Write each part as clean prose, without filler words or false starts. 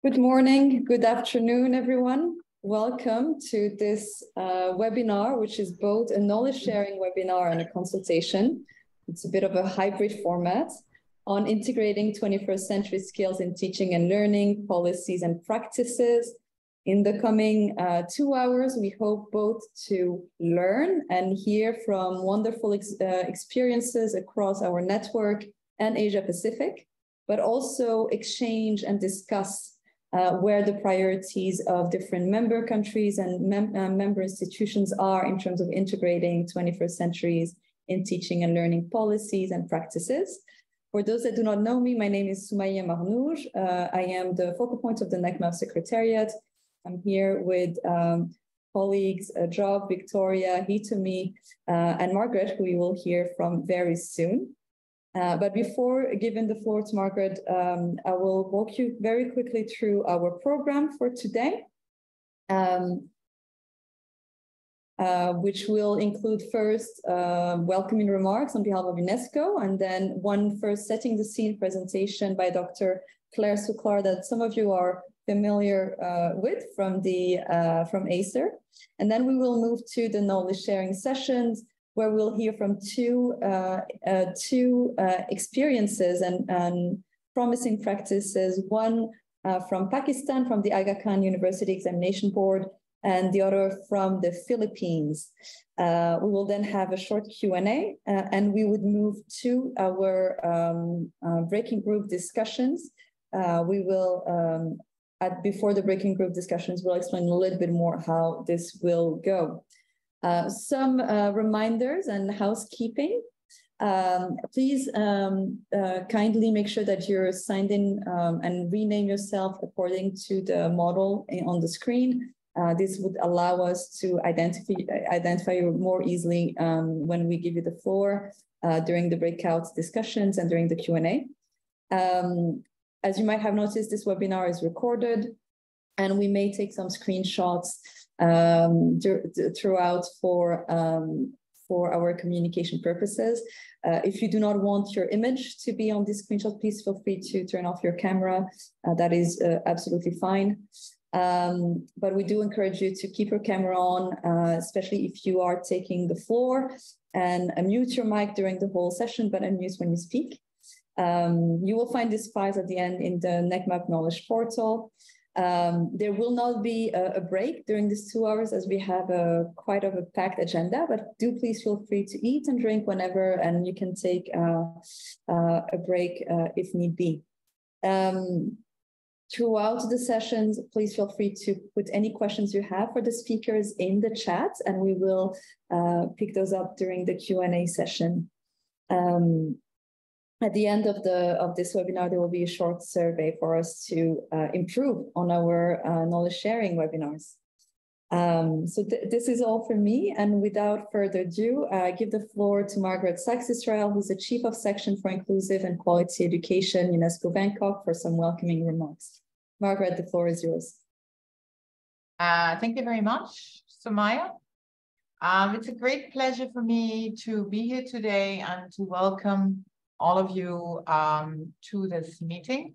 Good morning, good afternoon, everyone. Welcome to this webinar, which is both a knowledge sharing webinar and a consultation. It's a bit of a hybrid format on integrating 21st century skills in teaching and learning, policies and practices. In the coming 2 hours, we hope both to learn and hear from wonderful experiences across our network and Asia Pacific, but also exchange and discuss where the priorities of different member countries and member institutions are in terms of integrating 21st centuries in teaching and learning policies and practices. For those that do not know me, my name is Soumaya Marnouj. I am the focal point of the NEQMAP Secretariat. I'm here with colleagues Job, Victoria, Hitomi, and Margaret, who you will hear from very soon. But before giving the floor to Margaret, I will walk you very quickly through our program for today, which will include first welcoming remarks on behalf of UNESCO, and then one first setting the scene presentation by Dr. Claire Souclar that some of you are familiar with from ACER. And then we will move to the knowledge sharing sessions, where we'll hear from two experiences and promising practices, one from Pakistan, from the Aga Khan University Examination Board, and the other from the Philippines. We will then have a short Q&A, and we would move to our breaking group discussions. We will, before the breaking group discussions, we'll explain a little bit more how this will go. Some reminders and housekeeping. Please kindly make sure that you're signed in and rename yourself according to the model on the screen. This would allow us to identify you more easily when we give you the floor during the breakout discussions and during the Q&A. As you might have noticed, this webinar is recorded, and we may take some screenshots throughout for our communication purposes. If you do not want your image to be on this screenshot, please feel free to turn off your camera. That is absolutely fine. But we do encourage you to keep your camera on, especially if you are taking the floor, and mute your mic during the whole session, but unmute when you speak. You will find these files at the end in the NEQMAP Knowledge Portal. There will not be a break during these 2 hours, as we have quite a packed agenda, but do please feel free to eat and drink whenever, and you can take a break if need be. Throughout the sessions, please feel free to put any questions you have for the speakers in the chat, and we will pick those up during the Q&A session. At the end of this webinar, there will be a short survey for us to improve on our knowledge sharing webinars. So this is all for me, and without further ado, I give the floor to Margaret Sachs-Israel, who's the Chief of Section for Inclusive and Quality Education, UNESCO Bangkok, for some welcoming remarks. Margaret, the floor is yours. Thank you very much, Soumaya. It's a great pleasure for me to be here today and to welcome all of you to this meeting,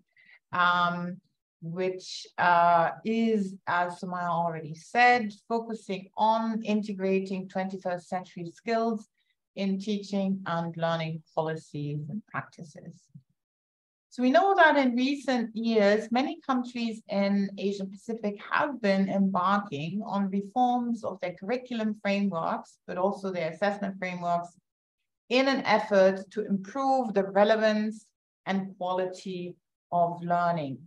which is, as Soumaya already said, focusing on integrating 21st century skills in teaching and learning policies and practices. So we know that in recent years, many countries in Asia Pacific have been embarking on reforms of their curriculum frameworks, but also their assessment frameworks, in an effort to improve the relevance and quality of learning.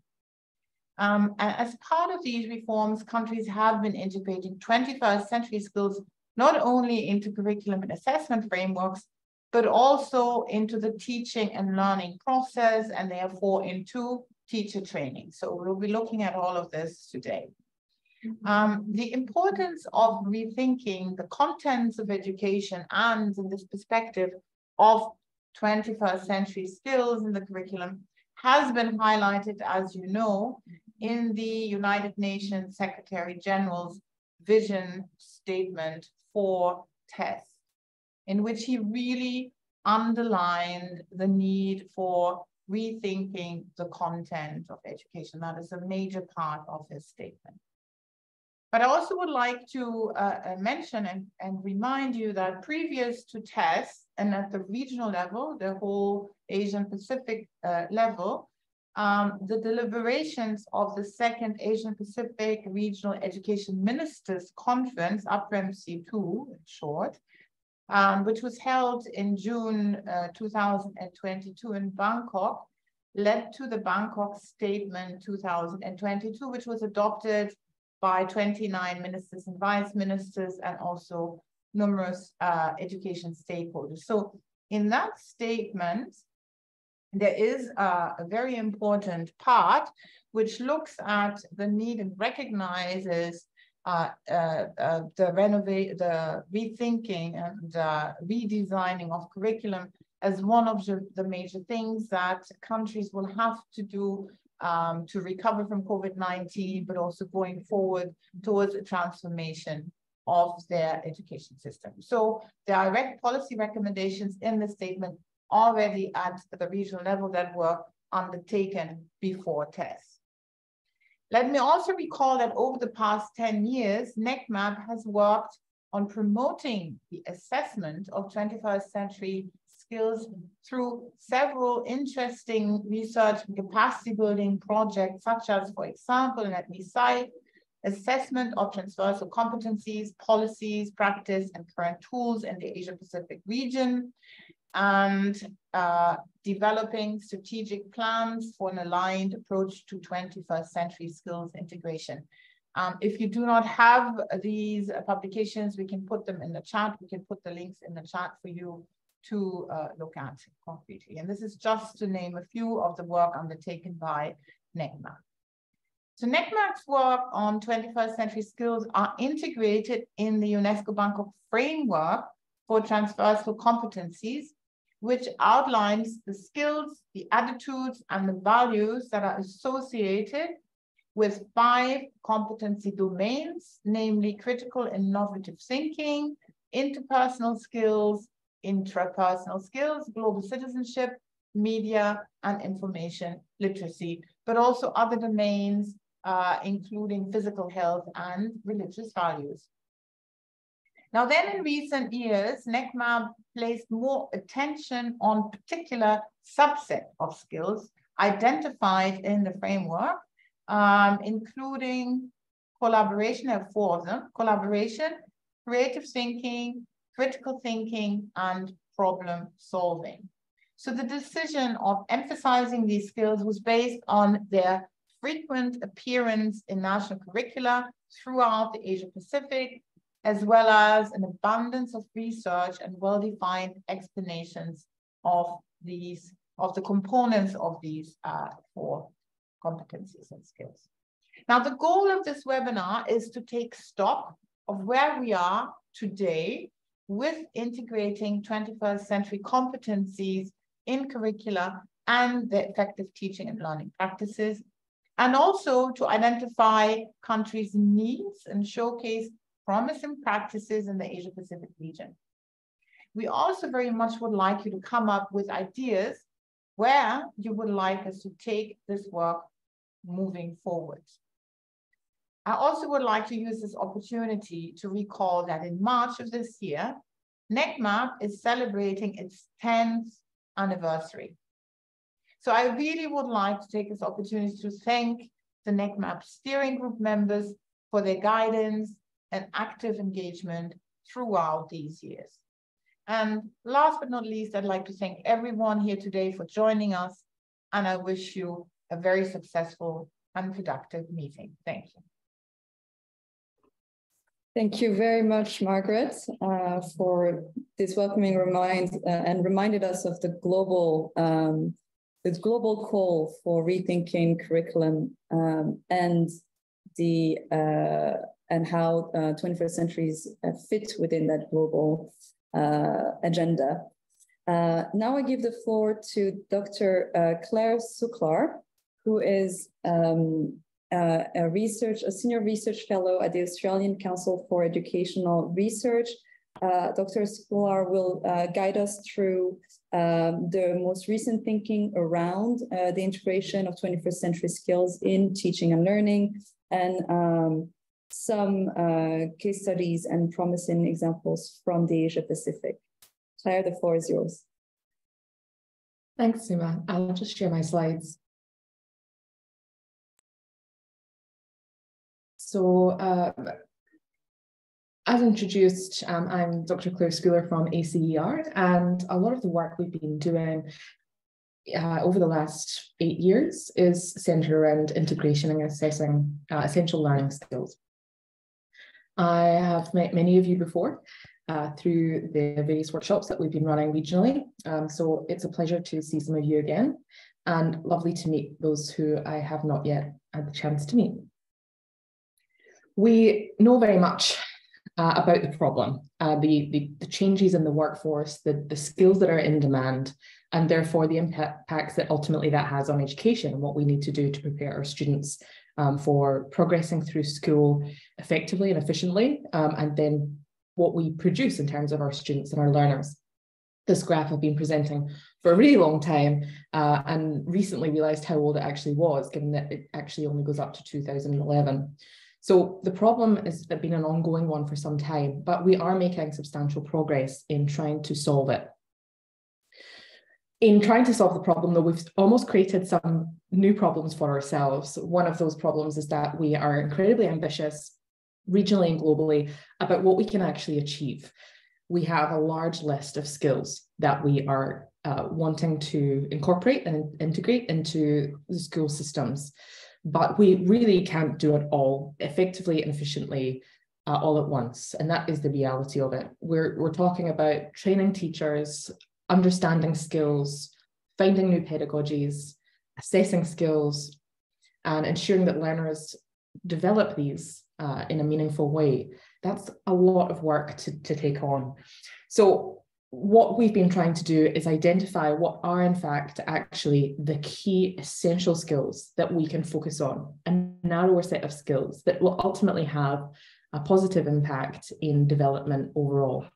As part of these reforms, countries have been integrating 21st century skills not only into curriculum and assessment frameworks, but also into the teaching and learning process, and therefore into teacher training. So we'll be looking at all of this today. The importance of rethinking the contents of education and, in this perspective, of 21st century skills in the curriculum has been highlighted, as you know, in the United Nations Secretary General's vision statement for TESS, in which he really underlined the need for rethinking the content of education. That is a major part of his statement. But I also would like to mention and remind you that previous to TESS and at the regional level, the whole Asian Pacific level, the deliberations of the second Asian Pacific Regional Education Ministers Conference, APREMC2 in short, which was held in June 2022 in Bangkok, led to the Bangkok Statement 2022, which was adopted by 29 ministers and vice ministers and also numerous education stakeholders. So in that statement, there is a very important part which looks at the need and recognizes the rethinking and redesigning of curriculum as one of the major things that countries will have to do to recover from COVID-19, but also going forward towards a transformation of their education system. So there are policy recommendations in the statement already at the regional level that were undertaken before TESS. Let me also recall that over the past 10 years, NEQMAP has worked on promoting the assessment of 21st century skills through several interesting research and capacity building projects, such as, for example, and let me cite, assessment of transversal competencies, policies, practice, and current tools in the Asia-Pacific region, and developing strategic plans for an aligned approach to 21st century skills integration. If you do not have these publications, we can put them in the chat. We can put the links in the chat for you to look at concretely. And this is just to name a few of the work undertaken by NEQMAP. So NEQMAP's work on 21st century skills are integrated in the UNESCO Bangkok framework for transversal competencies, which outlines the skills, the attitudes, and the values that are associated with 5 competency domains, namely critical and innovative thinking, interpersonal skills, intrapersonal skills, global citizenship, media, and information literacy, but also other domains, including physical health and religious values. Now then, in recent years, NEQMAP placed more attention on particular subset of skills identified in the framework, including collaboration, I have 4 of them: collaboration, creative thinking, critical thinking, and problem solving. So the decision of emphasizing these skills was based on their frequent appearance in national curricula throughout the Asia Pacific, as well as an abundance of research and well-defined explanations of the components of these 4 competencies and skills. Now, the goal of this webinar is to take stock of where we are today with integrating 21st century competencies in curricula and the effective teaching and learning practices, and also to identify countries' needs and showcase promising practices in the Asia-Pacific region. We also very much would like you to come up with ideas where you would like us to take this work moving forward. I also would like to use this opportunity to recall that in March of this year, NEQMAP is celebrating its 10th anniversary. So I really would like to take this opportunity to thank the NEQMAP steering group members for their guidance and active engagement throughout these years. And last but not least, I'd like to thank everyone here today for joining us, and I wish you a very successful and productive meeting. Thank you. Thank you very much, Margaret, for this welcoming and reminded us of the global call for rethinking curriculum and how 21st centuries fit within that global agenda. Now I give the floor to Dr. Claire Suklar, who is a senior research fellow at the Australian Council for Educational Research Dr. Escolar will guide us through the most recent thinking around the integration of 21st century skills in teaching and learning, and some case studies and promising examples from the Asia Pacific. Claire, the floor is yours. Thanks, Suma. I'll just share my slides. So, as introduced, I'm Dr. Claire Schooler from ACER, and a lot of the work we've been doing over the last 8 years is centered around integration and assessing essential learning skills. I have met many of you before through the various workshops that we've been running regionally, so it's a pleasure to see some of you again, and lovely to meet those who I have not yet had the chance to meet. We know very much about the problem, the changes in the workforce, the skills that are in demand, and therefore the impacts that ultimately that has on education and what we need to do to prepare our students for progressing through school effectively and efficiently, and then what we produce in terms of our students and our learners. This graph I've been presenting for a really long time, and recently realized how old it actually was, given that it actually only goes up to 2011. So the problem has been an ongoing one for some time, but we are making substantial progress in trying to solve it. In trying to solve the problem, though, we've almost created some new problems for ourselves. One of those problems is that we are incredibly ambitious, regionally and globally, about what we can actually achieve. We have a large list of skills that we are wanting to incorporate and integrate into the school systems, but we really can't do it all effectively and efficiently all at once. And that is the reality of it. We're talking about training teachers, understanding skills, finding new pedagogies, assessing skills, and ensuring that learners develop these in a meaningful way. That's a lot of work to take on. So what we've been trying to do is identify what are in fact actually the key essential skills that we can focus on, a narrower set of skills that will ultimately have a positive impact in development overall.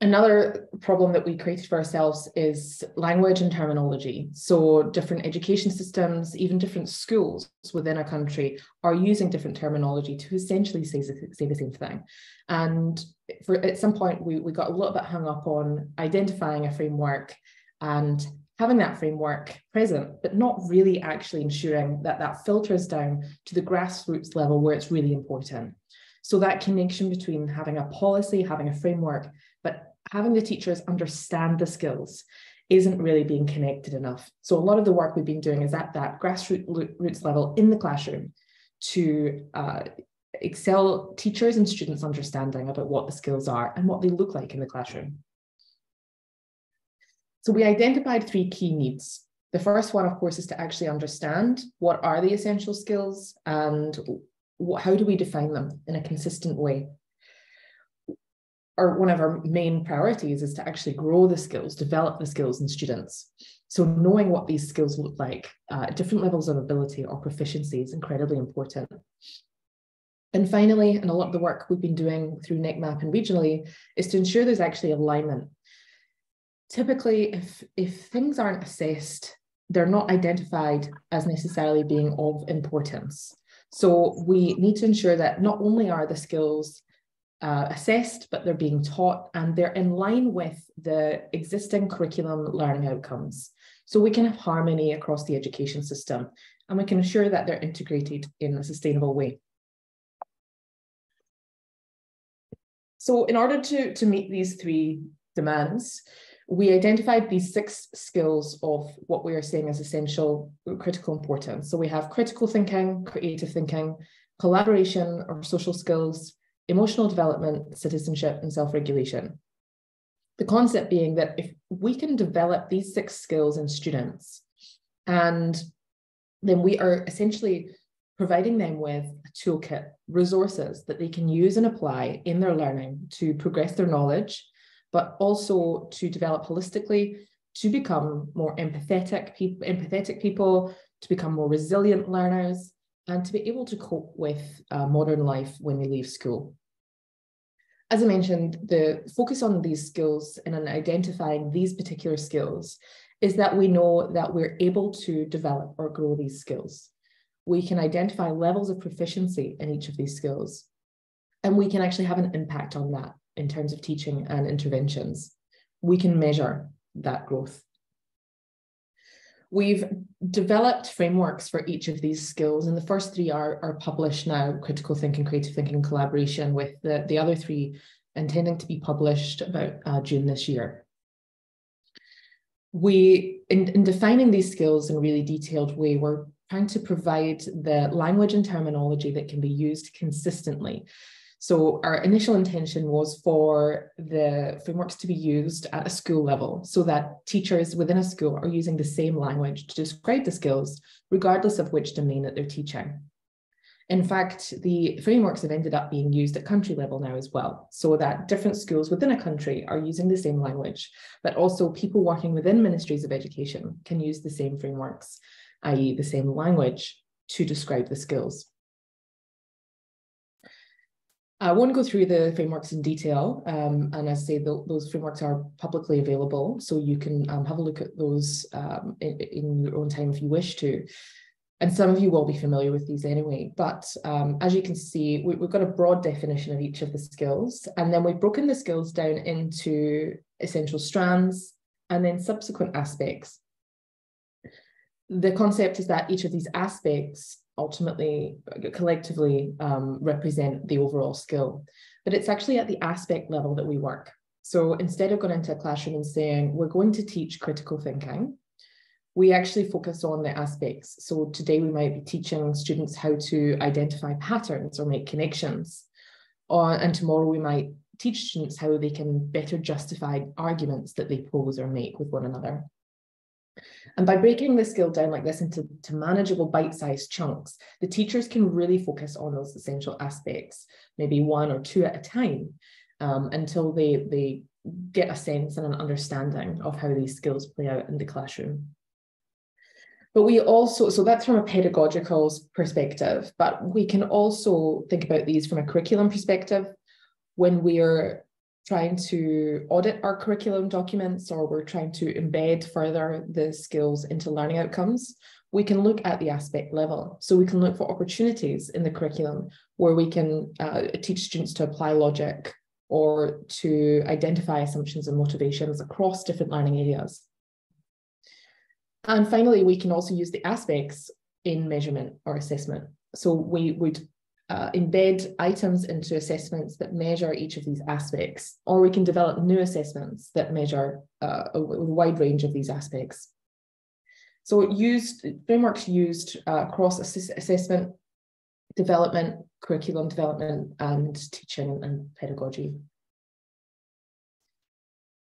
Another problem that we created for ourselves is language and terminology. So different education systems, even different schools within a country are using different terminology to essentially say the same thing. And at some point, we got a little bit hung up on identifying a framework and having that framework present, but not really actually ensuring that that filters down to the grassroots level where it's really important. So that connection between having a policy, having a framework, but having the teachers understand the skills isn't really being connected enough. So a lot of the work we've been doing is at that grassroots level in the classroom to excel teachers and students' understanding about what the skills are and what they look like in the classroom. So we identified 3 key needs. The first one, of course, is to actually understand what are the essential skills and how do we define them in a consistent way. Or one of our main priorities is to actually grow the skills, develop the skills in students. So knowing what these skills look like at different levels of ability or proficiency is incredibly important. And finally, and a lot of the work we've been doing through NEQMAP and regionally is to ensure there's actually alignment. Typically, if things aren't assessed, they're not identified as necessarily being of importance. So we need to ensure that not only are the skills assessed, but they're being taught and they're in line with the existing curriculum learning outcomes. So we can have harmony across the education system and we can ensure that they're integrated in a sustainable way. So in order to meet these 3 demands, we identified these 6 skills of what we are saying as essential critical importance. So we have critical thinking, creative thinking, collaboration or social skills, emotional development, citizenship, and self-regulation. The concept being that if we can develop these 6 skills in students, and then we are essentially providing them with a toolkit, resources that they can use and apply in their learning to progress their knowledge, but also to develop holistically, to become more empathetic people, to become more resilient learners, and to be able to cope with modern life when they leave school. As I mentioned, the focus on these skills and on identifying these particular skills is that we know that we're able to develop or grow these skills. We can identify levels of proficiency in each of these skills, and we can actually have an impact on that in terms of teaching and interventions. We can measure that growth. We've developed frameworks for each of these skills, and the first three are published now: critical thinking, creative thinking, and collaboration, with the other three intending to be published about June this year. In defining these skills in a really detailed way, we're trying to provide the language and terminology that can be used consistently. So our initial intention was for the frameworks to be used at a school level, so that teachers within a school are using the same language to describe the skills, regardless of which domain that they're teaching. In fact, the frameworks have ended up being used at country level now as well, so that different schools within a country are using the same language, but also people working within ministries of education can use the same frameworks, i.e. the same language, to describe the skills. I won't go through the frameworks in detail, and as I say, those frameworks are publicly available, so you can have a look at those in your own time if you wish to. And some of you will be familiar with these anyway, but as you can see, we've got a broad definition of each of the skills, and then we've broken the skills down into essential strands and then subsequent aspects. The concept is that each of these aspects ultimately, collectively represent the overall skill, but it's actually at the aspect level that we work. So instead of going into a classroom and saying, we're going to teach critical thinking, we actually focus on the aspects. So today we might be teaching students how to identify patterns or make connections. And tomorrow we might teach students how they can better justify arguments that they pose or make with one another. And by breaking the skill down like this into manageable bite-sized chunks, the teachers can really focus on those essential aspects, maybe one or two at a time, until they get a sense and an understanding of how these skills play out in the classroom. But we also, so that's from a pedagogical perspective, but we can also think about these from a curriculum perspective. When we're trying to audit our curriculum documents, or we're trying to embed further the skills into learning outcomes, we can look at the aspect level. So we can look for opportunities in the curriculum where we can teach students to apply logic or to identify assumptions and motivations across different learning areas. And finally, we can also use the aspects in measurement or assessment. So we would embed items into assessments that measure each of these aspects, or we can develop new assessments that measure a wide range of these aspects. So frameworks used across assessment, development, curriculum development, and teaching and pedagogy.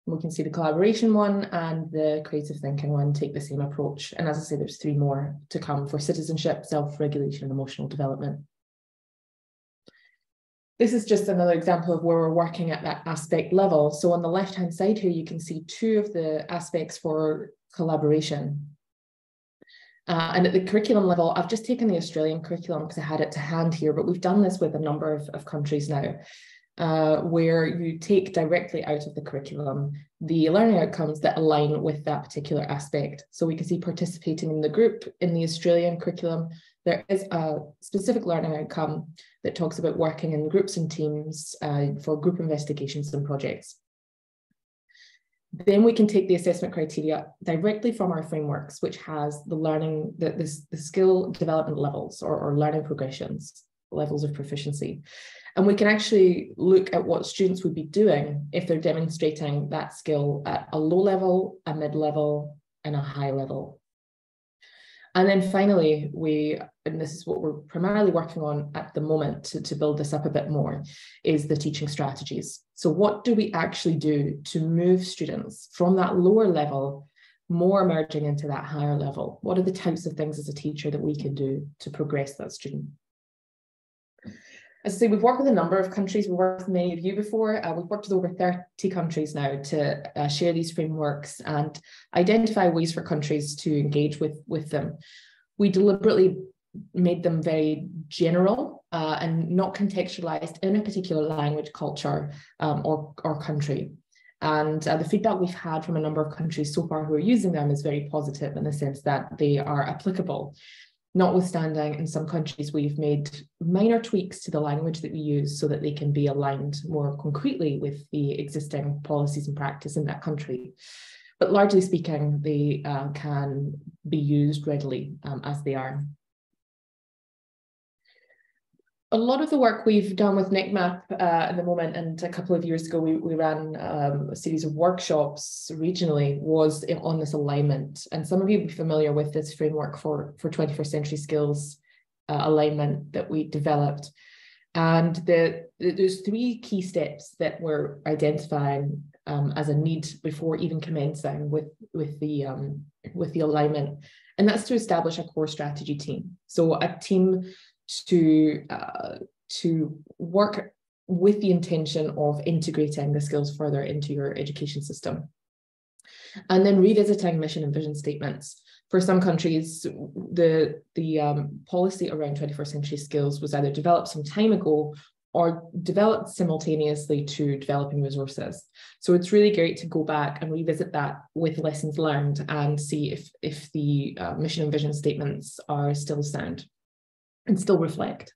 We can see the collaboration one and the creative thinking one take the same approach. And as I say, there's three more to come for citizenship, self-regulation, and emotional development. This is just another example of where we're working at that aspect level. So on the left-hand side here, you can see two of the aspects for collaboration. And at the curriculum level, I've just taken the Australian curriculum because I had it to hand here, but we've done this with a number of countries now. Where you take directly out of the curriculum the learning outcomes that align with that particular aspect. So we can see participating in the group. In the Australian curriculum, there is a specific learning outcome that talks about working in groups and teams for group investigations and projects. Then we can take the assessment criteria directly from our frameworks, which has the learning, the skill development levels or learning progressions, levels of proficiency. And we can actually look at what students would be doing if they're demonstrating that skill at a low level, a mid-level, and a high level. And then finally, and this is what we're primarily working on at the moment to build this up a bit more, is the teaching strategies. So what do we actually do to move students from that lower level, more emerging into that higher level? What are the types of things as a teacher that we can do to progress that student? As I say, we've worked with a number of countries. We've worked with many of you before. We've worked with over 30 countries now to share these frameworks and identify ways for countries to engage with them. We deliberately made them very general and not contextualized in a particular language, culture, or country. And the feedback we've had from a number of countries so far who are using them is very positive in the sense that they are applicable. Notwithstanding, in some countries, we've made minor tweaks to the language that we use so that they can be aligned more concretely with the existing policies and practice in that country. But largely speaking, they can be used readily as they are. A lot of the work we've done with NEQMAP at the moment, and a couple of years ago we ran a series of workshops regionally, was on this alignment. And some of you will be familiar with this framework for 21st century skills alignment that we developed. And there's three key steps that we're identifying as a need before even commencing with the alignment. And that's to establish a core strategy team. So a team to work with the intention of integrating the skills further into your education system. And then revisiting mission and vision statements. For some countries, the policy around 21st century skills was either developed some time ago or developed simultaneously to developing resources. So it's really great to go back and revisit that with lessons learned and see if the mission and vision statements are still sound and still reflect.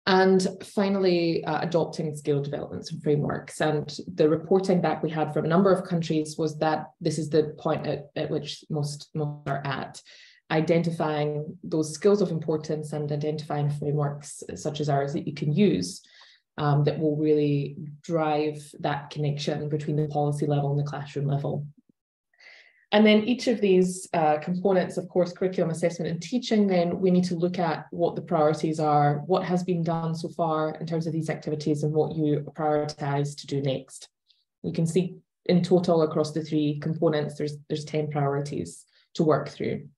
And finally, adopting skill developments and frameworks. And the reporting back we had from a number of countries was that this is the point at which most are at, identifying those skills of importance and identifying frameworks such as ours that you can use that will really drive that connection between the policy level and the classroom level. And then each of these components, of course, curriculum, assessment, and teaching, then we need to look at what the priorities are, what has been done so far in terms of these activities, and what you prioritize to do next. You can see in total across the three components, there's 10 priorities to work through.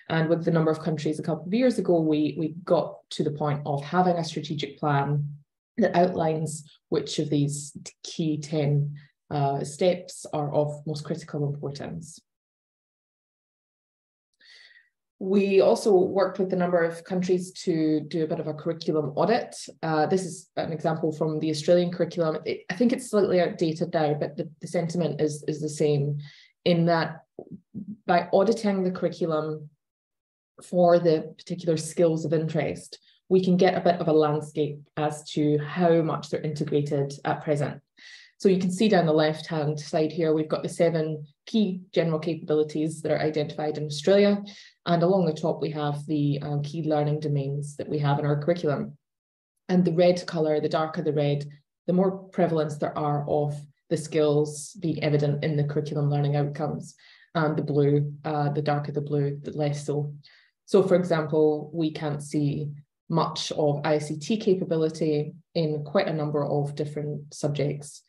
And with the number of countries a couple of years ago, we got to the point of having a strategic plan that outlines which of these key 10 steps are of most critical importance. We also worked with a number of countries to do a bit of a curriculum audit. This is an example from the Australian curriculum. I think it's slightly outdated now, but the sentiment is the same, in that by auditing the curriculum for the particular skills of interest, we can get a bit of a landscape as to how much they're integrated at present. So you can see down the left-hand side here, we've got the 7 key general capabilities that are identified in Australia. And along the top, we have the key learning domains that we have in our curriculum. And the red colour, the darker the red, the more prevalence there are of the skills being evident in the curriculum learning outcomes. And the blue, the darker the blue, the less so. So for example, we can't see much of ICT capability in quite a number of different subjects.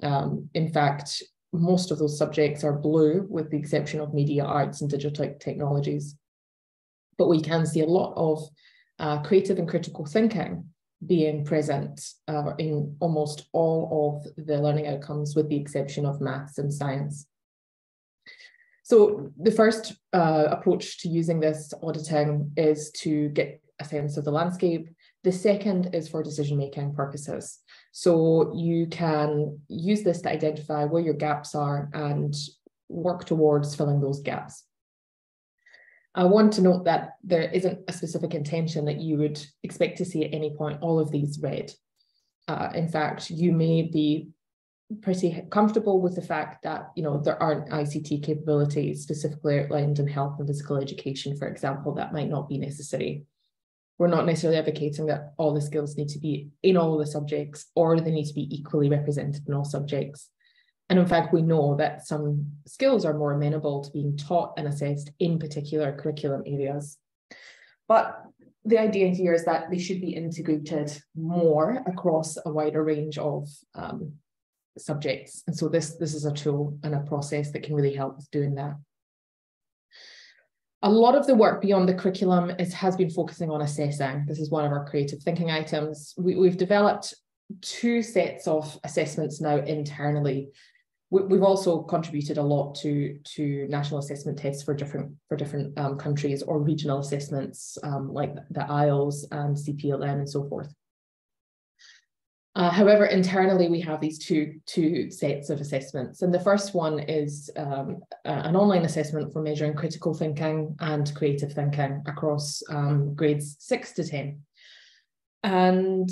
In fact, most of those subjects are blue, with the exception of media, arts, and digital technologies. But we can see a lot of creative and critical thinking being present in almost all of the learning outcomes, with the exception of maths and science. So the first approach to using this auditing is to get a sense of the landscape. The second is for decision-making purposes. So you can use this to identify where your gaps are and work towards filling those gaps. I want to note that there isn't a specific intention that you would expect to see at any point all of these red. In fact, you may be pretty comfortable with the fact that, you know, there aren't ICT capabilities specifically outlined in health and physical education, for example. That might not be necessary. We're not necessarily advocating that all the skills need to be in all the subjects, or they need to be equally represented in all subjects. And in fact, we know that some skills are more amenable to being taught and assessed in particular curriculum areas. But the idea here is that they should be integrated more across a wider range of subjects. And so this is a tool and a process that can really help with doing that. A lot of the work beyond the curriculum has been focusing on assessing. This is one of our creative thinking items. We've developed 2 sets of assessments now internally. We've also contributed a lot to national assessment tests for different countries, or regional assessments like the IELTS and CPLN and so forth. However, internally we have these two sets of assessments, and the first one is an online assessment for measuring critical thinking and creative thinking across grades 6 to 10, and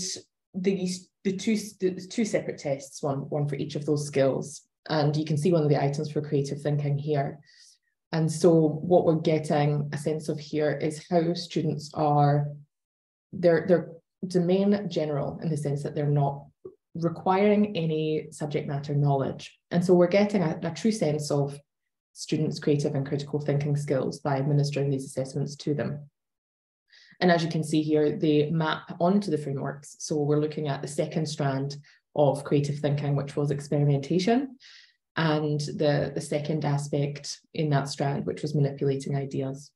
the two separate tests, one for each of those skills. And you can see one of the items for creative thinking here. And so what we're getting a sense of here is how students are, they're domain general in the sense that they're not requiring any subject matter knowledge. And so we're getting a true sense of students' creative and critical thinking skills by administering these assessments to them. And as you can see here, they map onto the frameworks. So we're looking at the second strand of creative thinking, which was experimentation, and the second aspect in that strand, which was manipulating ideas.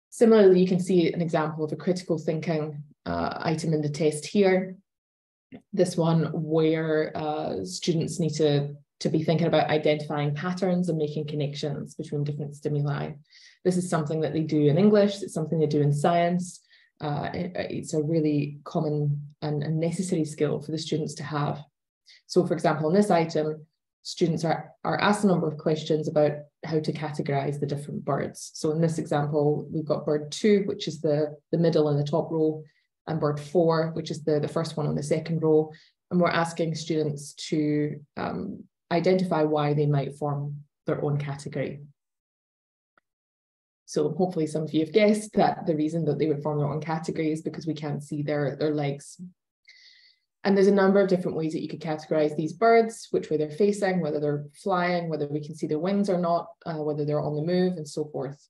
Similarly, you can see an example of a critical thinking item in the test here. This one where students need to be thinking about identifying patterns and making connections between different stimuli. This is something that they do in English, it's something they do in science. It's a really common and necessary skill for the students to have. So for example, in this item, students are asked a number of questions about how to categorize the different birds. So in this example, we've got bird 2, which is the middle in the top row, and bird 4, which is the first one on the second row. And we're asking students to identify why they might form their own category. So hopefully some of you have guessed that the reason that they would form their own category is because we can't see their legs. And there's a number of different ways that you could categorize these birds, which way they're facing, whether they're flying, whether we can see their wings or not, whether they're on the move, and so forth.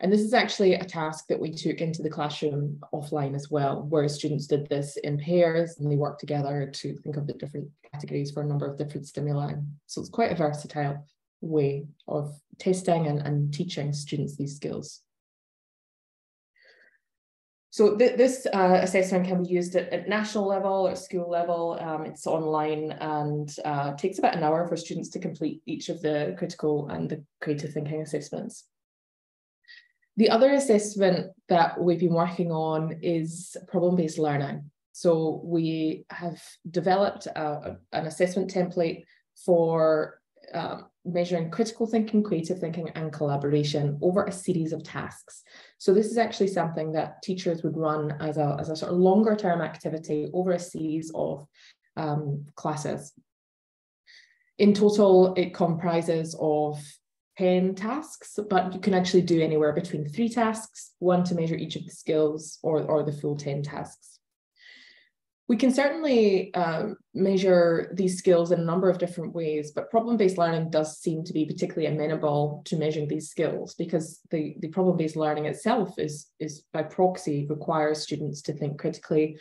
And this is actually a task that we took into the classroom offline as well, where students did this in pairs and they worked together to think of the different categories for a number of different stimuli. So it's quite a versatile way of testing and teaching students these skills. So this assessment can be used at national level or school level. It's online and takes about an hour for students to complete each of the critical and the creative thinking assessments. The other assessment that we've been working on is problem-based learning. So we have developed an assessment template for measuring critical thinking, creative thinking, and collaboration over a series of tasks. So this is actually something that teachers would run as a sort of longer term activity over a series of classes. In total, it comprises of 10 tasks, but you can actually do anywhere between 3 tasks, 1 to measure each of the skills, or the full 10 tasks. We can certainly measure these skills in a number of different ways, but problem-based learning does seem to be particularly amenable to measuring these skills, because the problem-based learning itself is by proxy requires students to think critically,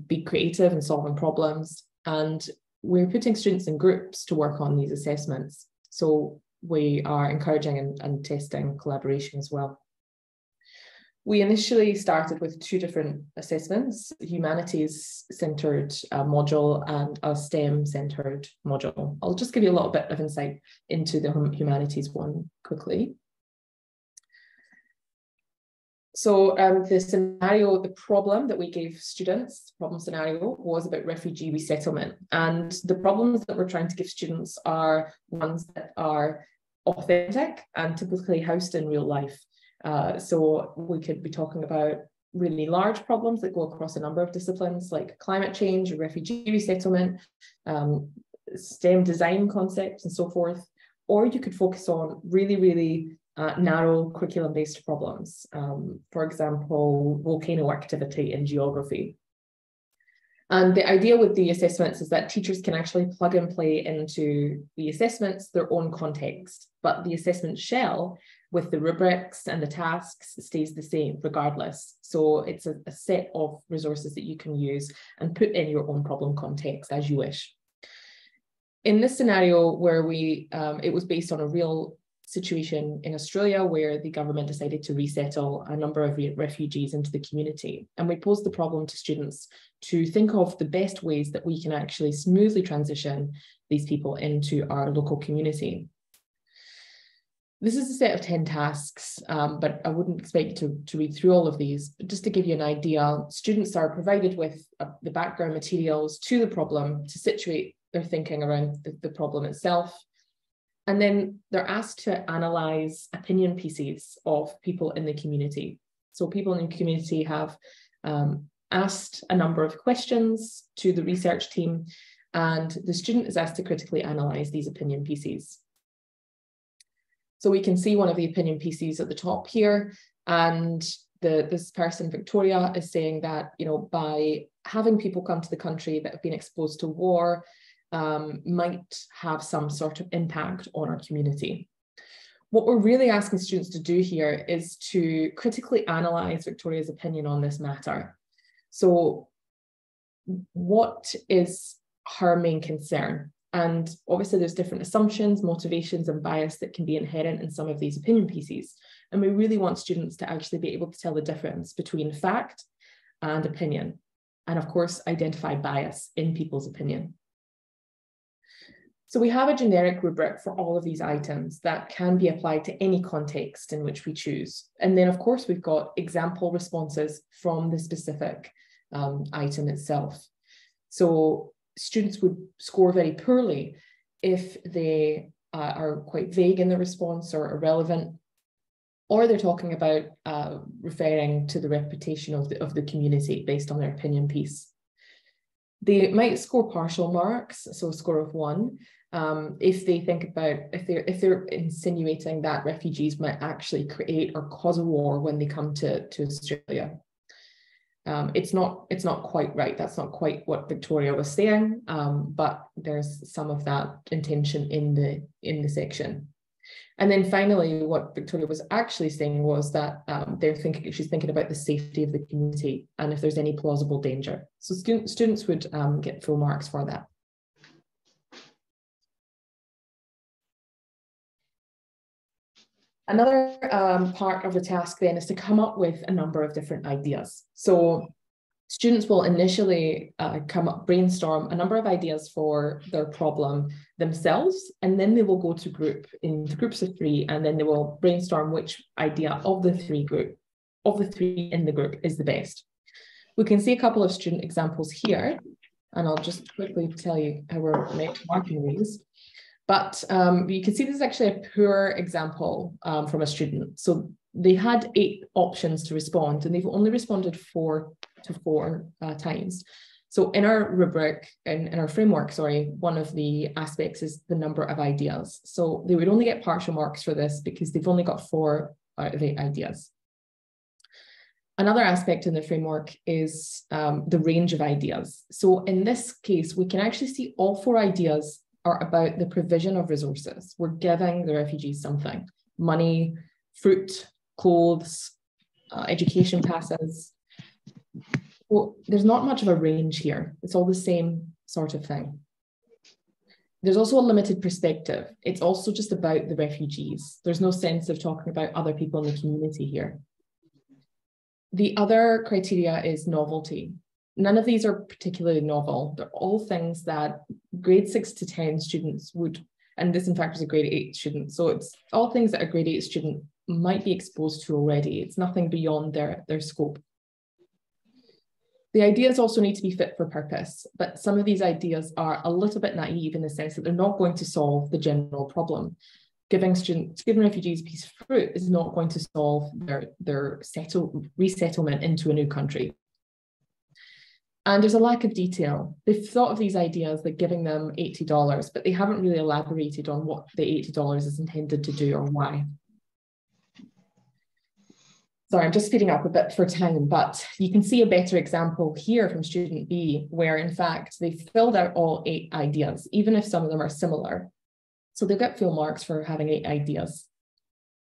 be creative in solving problems, and we're putting students in groups to work on these assessments. So we are encouraging and testing collaboration as well. We initially started with 2 different assessments, a humanities-centered module and a STEM-centered module. I'll just give you a little bit of insight into the humanities one quickly. So the scenario, the problem that we gave students, problem scenario, was about refugee resettlement. And the problems that we're trying to give students are ones that are authentic and typically housed in real life. So we could be talking about really large problems that go across a number of disciplines, like climate change, refugee resettlement, STEM design concepts, and so forth. Or you could focus on really narrow curriculum-based problems. For example, volcano activity in geography. And the idea with the assessments is that teachers can actually plug and play into the assessments their own context, but the assessment shell with the rubrics and the tasks stays the same regardless. So it's a set of resources that you can use and put in your own problem context as you wish. In this scenario where it was based on a real situation in Australia where the government decided to resettle a number of refugees into the community. And we posed the problem to students to think of the best ways that we can actually smoothly transition these people into our local community. This is a set of 10 tasks, but I wouldn't expect you to read through all of these. But just to give you an idea, students are provided with the background materials to the problem to situate their thinking around the problem itself. And then they're asked to analyze opinion pieces of people in the community. So people in the community have asked a number of questions to the research team, and the student is asked to critically analyze these opinion pieces. So we can see one of the opinion pieces at the top here, and this person, Victoria, is saying that, you know, by having people come to the country that have been exposed to war, might have some sort of impact on our community. What we're really asking students to do here is to critically analyze Victoria's opinion on this matter. So what is her main concern? And obviously there's different assumptions, motivations, and bias that can be inherent in some of these opinion pieces. And we really want students to actually be able to tell the difference between fact and opinion. And of course, identify bias in people's opinion. So we have a generic rubric for all of these items that can be applied to any context in which we choose. And then of course, we've got example responses from the specific item itself. So students would score very poorly if they are quite vague in the response or irrelevant, or they're talking about referring to the reputation of the community based on their opinion piece. They might score partial marks, so a score of 1, if they think about, if they're insinuating that refugees might actually create or cause a war when they come to Australia. It's not quite right. That's not quite what Victoria was saying, but there's some of that intention in the section. And then finally, what Victoria was actually saying was that she's thinking about the safety of the community and if there's any plausible danger. So students would get full marks for that. Another part of the task then is to come up with a number of different ideas. So students will initially brainstorm a number of ideas for their problem themselves, and then they will go to into groups of 3, and then they will brainstorm which idea of the three in the group is the best. We can see a couple of student examples here, and I'll just quickly tell you how we're marking these. But you can see this is actually a poor example from a student. So they had 8 options to respond, and they've only responded 4 times. So in our rubric, in our framework, sorry, one of the aspects is the number of ideas. So they would only get partial marks for this because they've only got 4 out of 8 ideas. Another aspect in the framework is the range of ideas. So in this case, we can actually see all 4 ideas are about the provision of resources. We're giving the refugees something: money, fruit, clothes, education passes. Well, there's not much of a range here. It's all the same sort of thing. There's also a limited perspective. It's also just about the refugees. There's no sense of talking about other people in the community here. The other criteria is novelty. None of these are particularly novel. They're all things that grade 6 to 10 students would, and this in fact was a grade 8 student. So it's all things that a grade 8 student might be exposed to already. It's nothing beyond their scope. The ideas also need to be fit for purpose, but some of these ideas are a little bit naive in the sense that they're not going to solve the general problem. Giving refugees a piece of fruit is not going to solve their resettlement into a new country. And there's a lack of detail. They've thought of these ideas like giving them $80, but they haven't really elaborated on what the $80 is intended to do or why. Sorry, I'm just speeding up a bit for time, but you can see a better example here from student B, where in fact they've filled out all 8 ideas, even if some of them are similar. So they'll get full marks for having 8 ideas.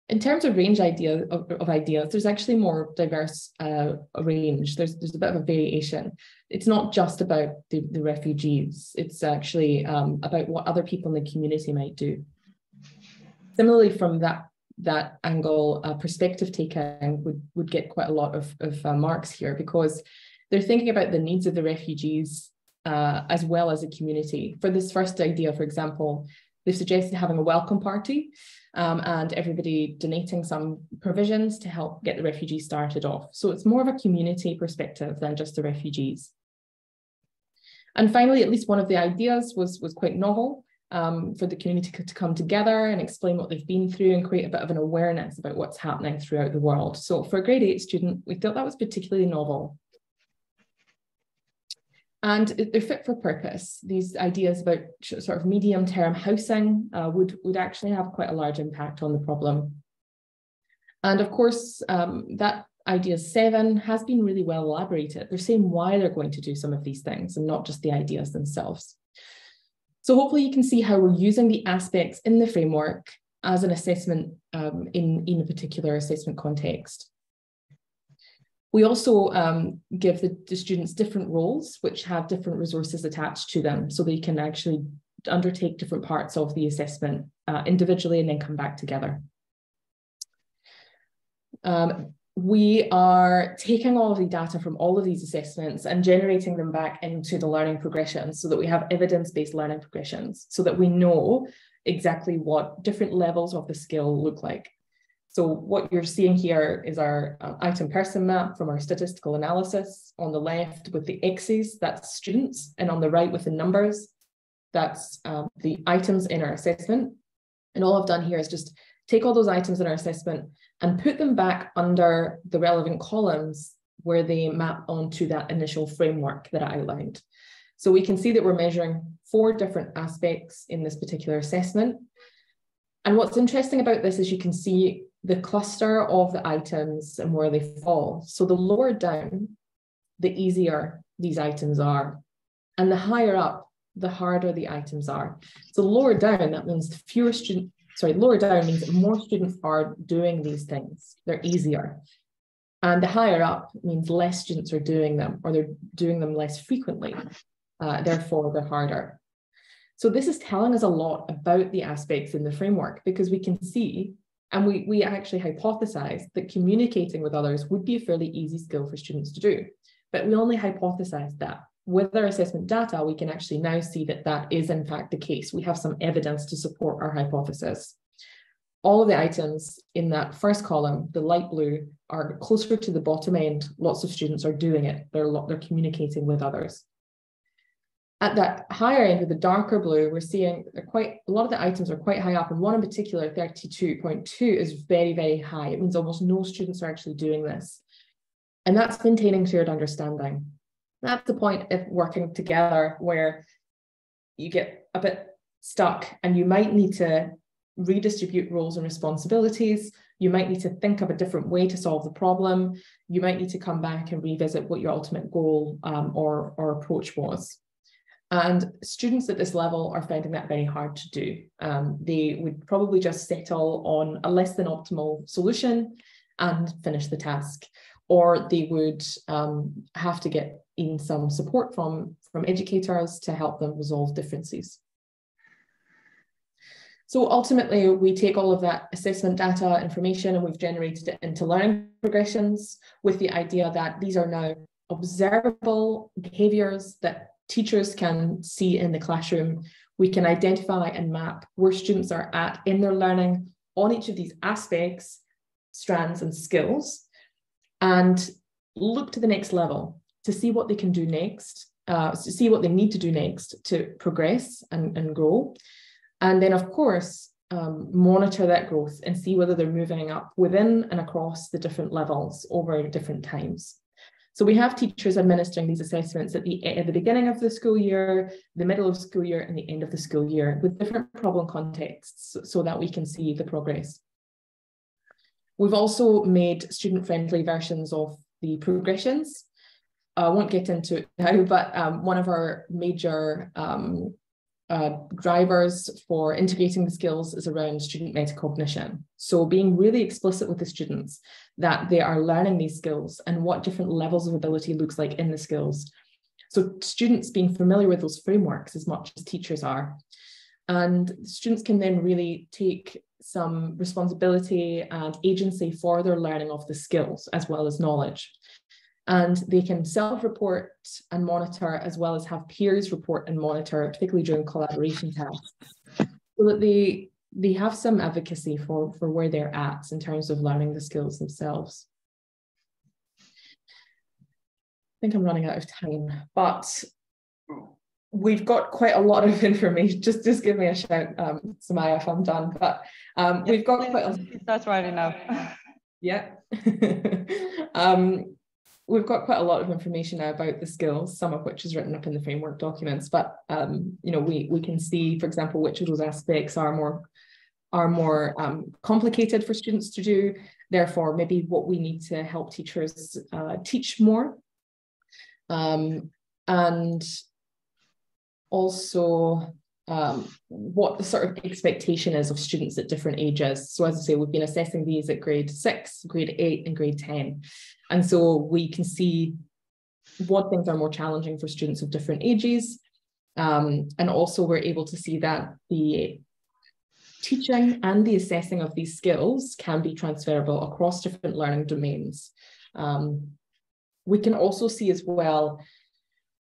In terms of range of ideas, there's actually more diverse range. There's a bit of a variation. It's not just about the refugees. It's actually about what other people in the community might do. Similarly, from that angle, perspective taking would get quite a lot of marks here, because they're thinking about the needs of the refugees as well as a community. For this first idea, for example, they've suggested having a welcome party and everybody donating some provisions to help get the refugees started off. So it's more of a community perspective than just the refugees. And finally, at least one of the ideas was quite novel, for the community to come together and explain what they've been through and create a bit of an awareness about what's happening throughout the world. So for a grade 8 student, we thought that was particularly novel. And they're fit for purpose. These ideas about sort of medium-term housing would actually have quite a large impact on the problem. And of course, that idea 7 has been really well elaborated. They're saying why they're going to do some of these things and not just the ideas themselves. So hopefully you can see how we're using the aspects in the framework as an assessment in a particular assessment context. We also give the students different roles which have different resources attached to them, so they can actually undertake different parts of the assessment individually and then come back together. We are taking all of the data from all of these assessments and generating them back into the learning progressions so that we have evidence-based learning progressions, so that we know exactly what different levels of the skill look like. So what you're seeing here is our item person map from our statistical analysis. On the left with the X's, that's students, and on the right with the numbers, that's the items in our assessment. And all I've done here is just take all those items in our assessment and put them back under the relevant columns where they map onto that initial framework that I outlined. So we can see that we're measuring 4 different aspects in this particular assessment. And what's interesting about this is you can see the cluster of the items and where they fall. So the lower down, the easier these items are. And the higher up, the harder the items are. So lower down, that means fewer students, lower down means that more students are doing these things. They're easier. And the higher up means less students are doing them, or they're doing them less frequently. Therefore, they're harder. So this is telling us a lot about the aspects in the framework, because we can see, and we actually hypothesized that communicating with others would be a fairly easy skill for students to do. But we only hypothesized that. With our assessment data, we can actually now see that that is in fact the case. We have some evidence to support our hypothesis. All of the items in that first column, the light blue, are closer to the bottom end. Lots of students are doing it. They're communicating with others. At that higher end with the darker blue, we're seeing a lot of the items are quite high up, and one in particular, 32.2, is very, very high. It means almost no students are actually doing this. And that's maintaining shared understanding. That's the point of working together, where you get a bit stuck and you might need to redistribute roles and responsibilities. You might need to think of a different way to solve the problem. You might need to come back and revisit what your ultimate goal or approach was. And students at this level are finding that very hard to do. They would probably just settle on a less than optimal solution and finish the task. Or they would have to get in some support from educators to help them resolve differences. So ultimately, we take all of that assessment data information and we've generated it into learning progressions with the idea that these are now observable behaviours that teachers can see in the classroom. We can identify and map where students are at in their learning on each of these aspects, strands and skills, and look to the next level to see what they can do next, to see what they need to do next to progress and grow. And then, of course, monitor that growth and see whether they're moving up within and across the different levels over different times. So we have teachers administering these assessments at the beginning of the school year, the middle of the school year, and the end of the school year with different problem contexts so that we can see the progress. We've also made student-friendly versions of the progressions. I won't get into it now, but one of our major drivers for integrating the skills is around student metacognition. So being really explicit with the students that they are learning these skills and what different levels of ability looks like in the skills. So students being familiar with those frameworks as much as teachers are. And students can then really take some responsibility and agency for their learning of the skills as well as knowledge. And they can self-report and monitor, as well as have peers report and monitor, particularly during collaboration tasks, so that they have some advocacy for where they're at in terms of learning the skills themselves. I think I'm running out of time, but we've got quite a lot of information. Just give me a shout, Samaya, if I'm done. But we've got quite a... That's right enough. Yeah. We've got quite a lot of information now about the skills, some of which is written up in the framework documents. But you know, we can see, for example, which of those aspects are more complicated for students to do. Therefore, maybe what we need to help teachers teach more, and also what the sort of expectation is of students at different ages. So as I say, we've been assessing these at grade 6, grade 8 and grade 10. And so we can see what things are more challenging for students of different ages. And also we're able to see that the teaching and the assessing of these skills can be transferable across different learning domains. We can also see as well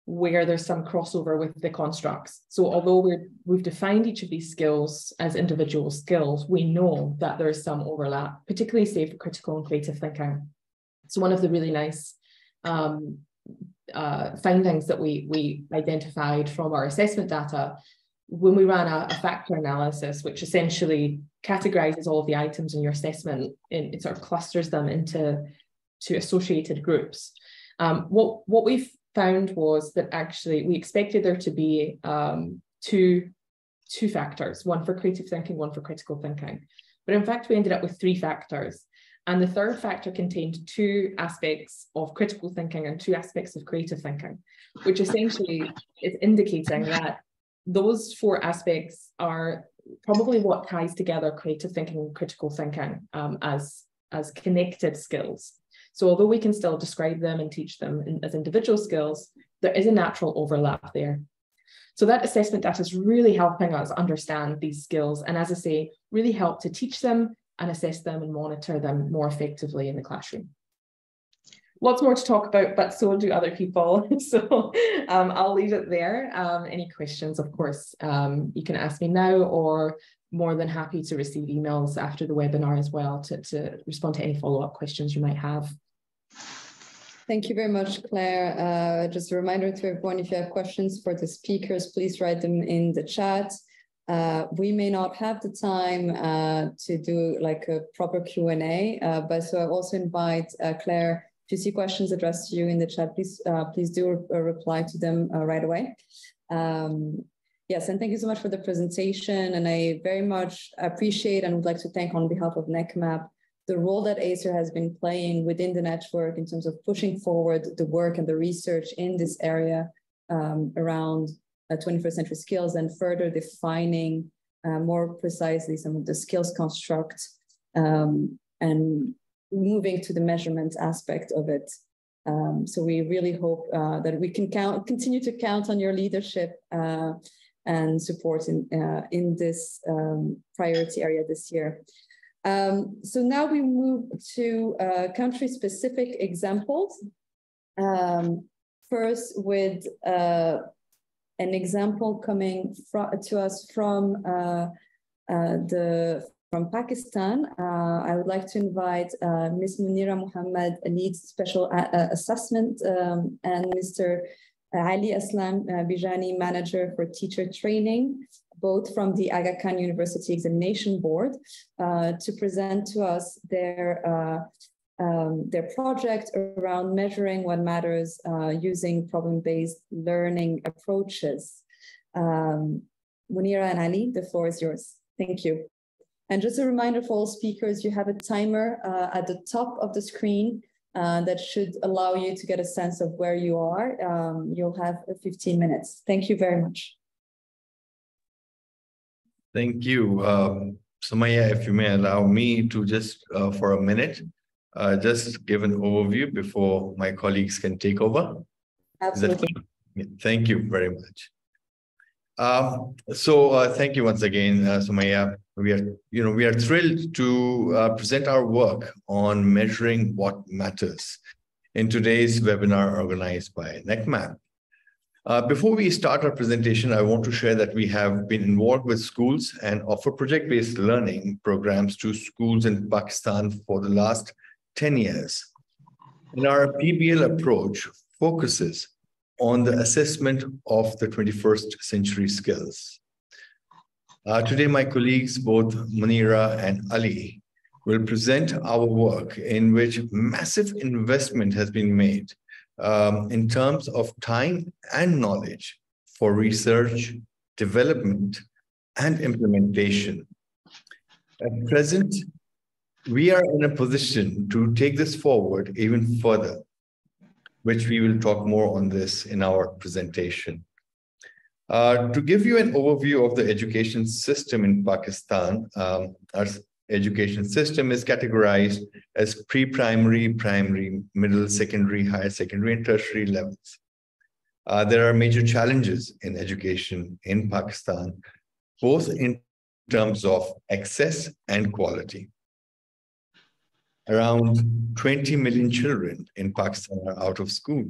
where there's some crossover with the constructs. So although we've defined each of these skills as individual skills, we know that there's some overlap, particularly say for critical and creative thinking. So one of the really nice findings that we identified from our assessment data, when we ran a factor analysis, which essentially categorizes all of the items in your assessment, it sort of clusters them into associated groups. What we've found was that actually we expected there to be two factors, one for creative thinking, one for critical thinking. But in fact, we ended up with 3 factors. And the third factor contained 2 aspects of critical thinking and 2 aspects of creative thinking, which essentially is indicating that those 4 aspects are probably what ties together creative thinking and critical thinking as connected skills. So although we can still describe them and teach them as individual skills, there is a natural overlap there. So that assessment data is really helping us understand these skills and, as I say, really help to teach them and assess them and monitor them more effectively in the classroom. Lots more to talk about, but so do other people. So I'll leave it there. Any questions, of course, you can ask me now, or more than happy to receive emails after the webinar as well to respond to any follow-up questions you might have. Thank you very much, Claire. Just a reminder to everyone, if you have questions for the speakers, please write them in the chat. We may not have the time to do like a proper Q&A, but so I also invite Claire, if you see questions addressed to you in the chat, please do reply to them right away. Yes, and thank you so much for the presentation. And I very much appreciate and would like to thank on behalf of NEQMAP the role that ACER has been playing within the network in terms of pushing forward the work and the research in this area around 21st century skills and further defining more precisely some of the skills construct and moving to the measurement aspect of it. So we really hope that we can continue to count on your leadership and support in this priority area this year. So now we move to country-specific examples. First with an example coming to us from Pakistan. I would like to invite Ms. Munira Muhammad, lead special assessment, and Mr. Ali Aslam Bijani, manager for teacher training, both from the Aga Khan University Examination Board, to present to us their project around measuring what matters using problem-based learning approaches. Munira and Ali, the floor is yours. Thank you. And just a reminder for all speakers, you have a timer at the top of the screen that should allow you to get a sense of where you are. You'll have 15 minutes. Thank you very much. Thank you. Samaya, if you may allow me to just for a minute, just give an overview before my colleagues can take over. Absolutely. Thank you very much. Thank you once again, Sumaya. We are thrilled to present our work on measuring what matters in today's webinar organized by NEQMAP. Before we start our presentation, I want to share that we have been involved with schools and offer project-based learning programs to schools in Pakistan for the last 10 years. And our PBL approach focuses on the assessment of the 21st century skills. Today, my colleagues, both Munira and Ali, will present our work in which massive investment has been made in terms of time and knowledge for research, development, and implementation. At present, we are in a position to take this forward even further, which we will talk more on this in our presentation. To give you an overview of the education system in Pakistan, our education system is categorized as pre-primary, primary, middle, secondary, higher secondary, and tertiary levels. There are major challenges in education in Pakistan, both in terms of access and quality. Around 20 million children in Pakistan are out of school.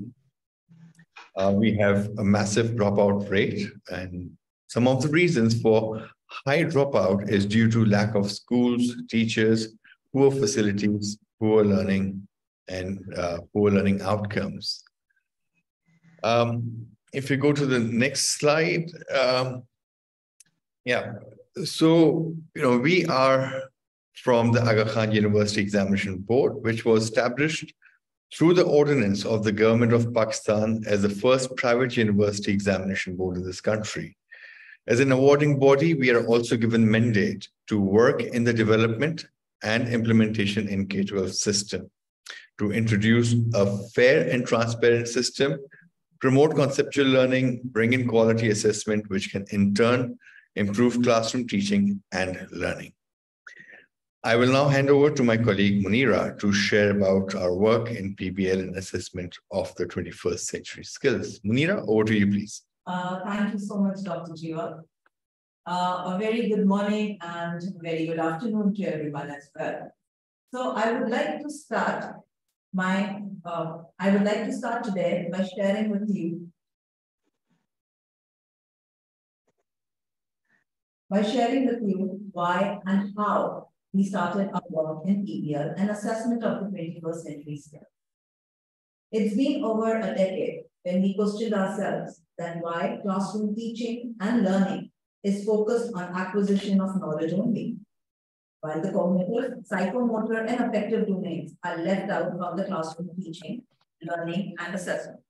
We have a massive dropout rate, and some of the reasons for high dropout is due to lack of schools, teachers, poor facilities, poor learning, and poor learning outcomes. If you go to the next slide, we are from the Aga Khan University Examination Board, which was established through the ordinance of the government of Pakistan as the first private university examination board in this country. As an awarding body, we are also given mandate to work in the development and implementation in K-12 system, to introduce a fair and transparent system, promote conceptual learning, bring in quality assessment, which can in turn improve classroom teaching and learning. I will now hand over to my colleague Munira to share about our work in PBL and assessment of the 21st century skills. Munira, over to you, please. Thank you so much, Dr. Jiwa. A very good morning and very good afternoon to everyone as well. So I would like to start today by sharing with you why and how we started our work in PBL and assessment of the 21st century skills. It's been over a decade when we questioned ourselves that why classroom teaching and learning is focused on acquisition of knowledge only, while the cognitive, psychomotor, and affective domains are left out from the classroom teaching, learning, and assessment.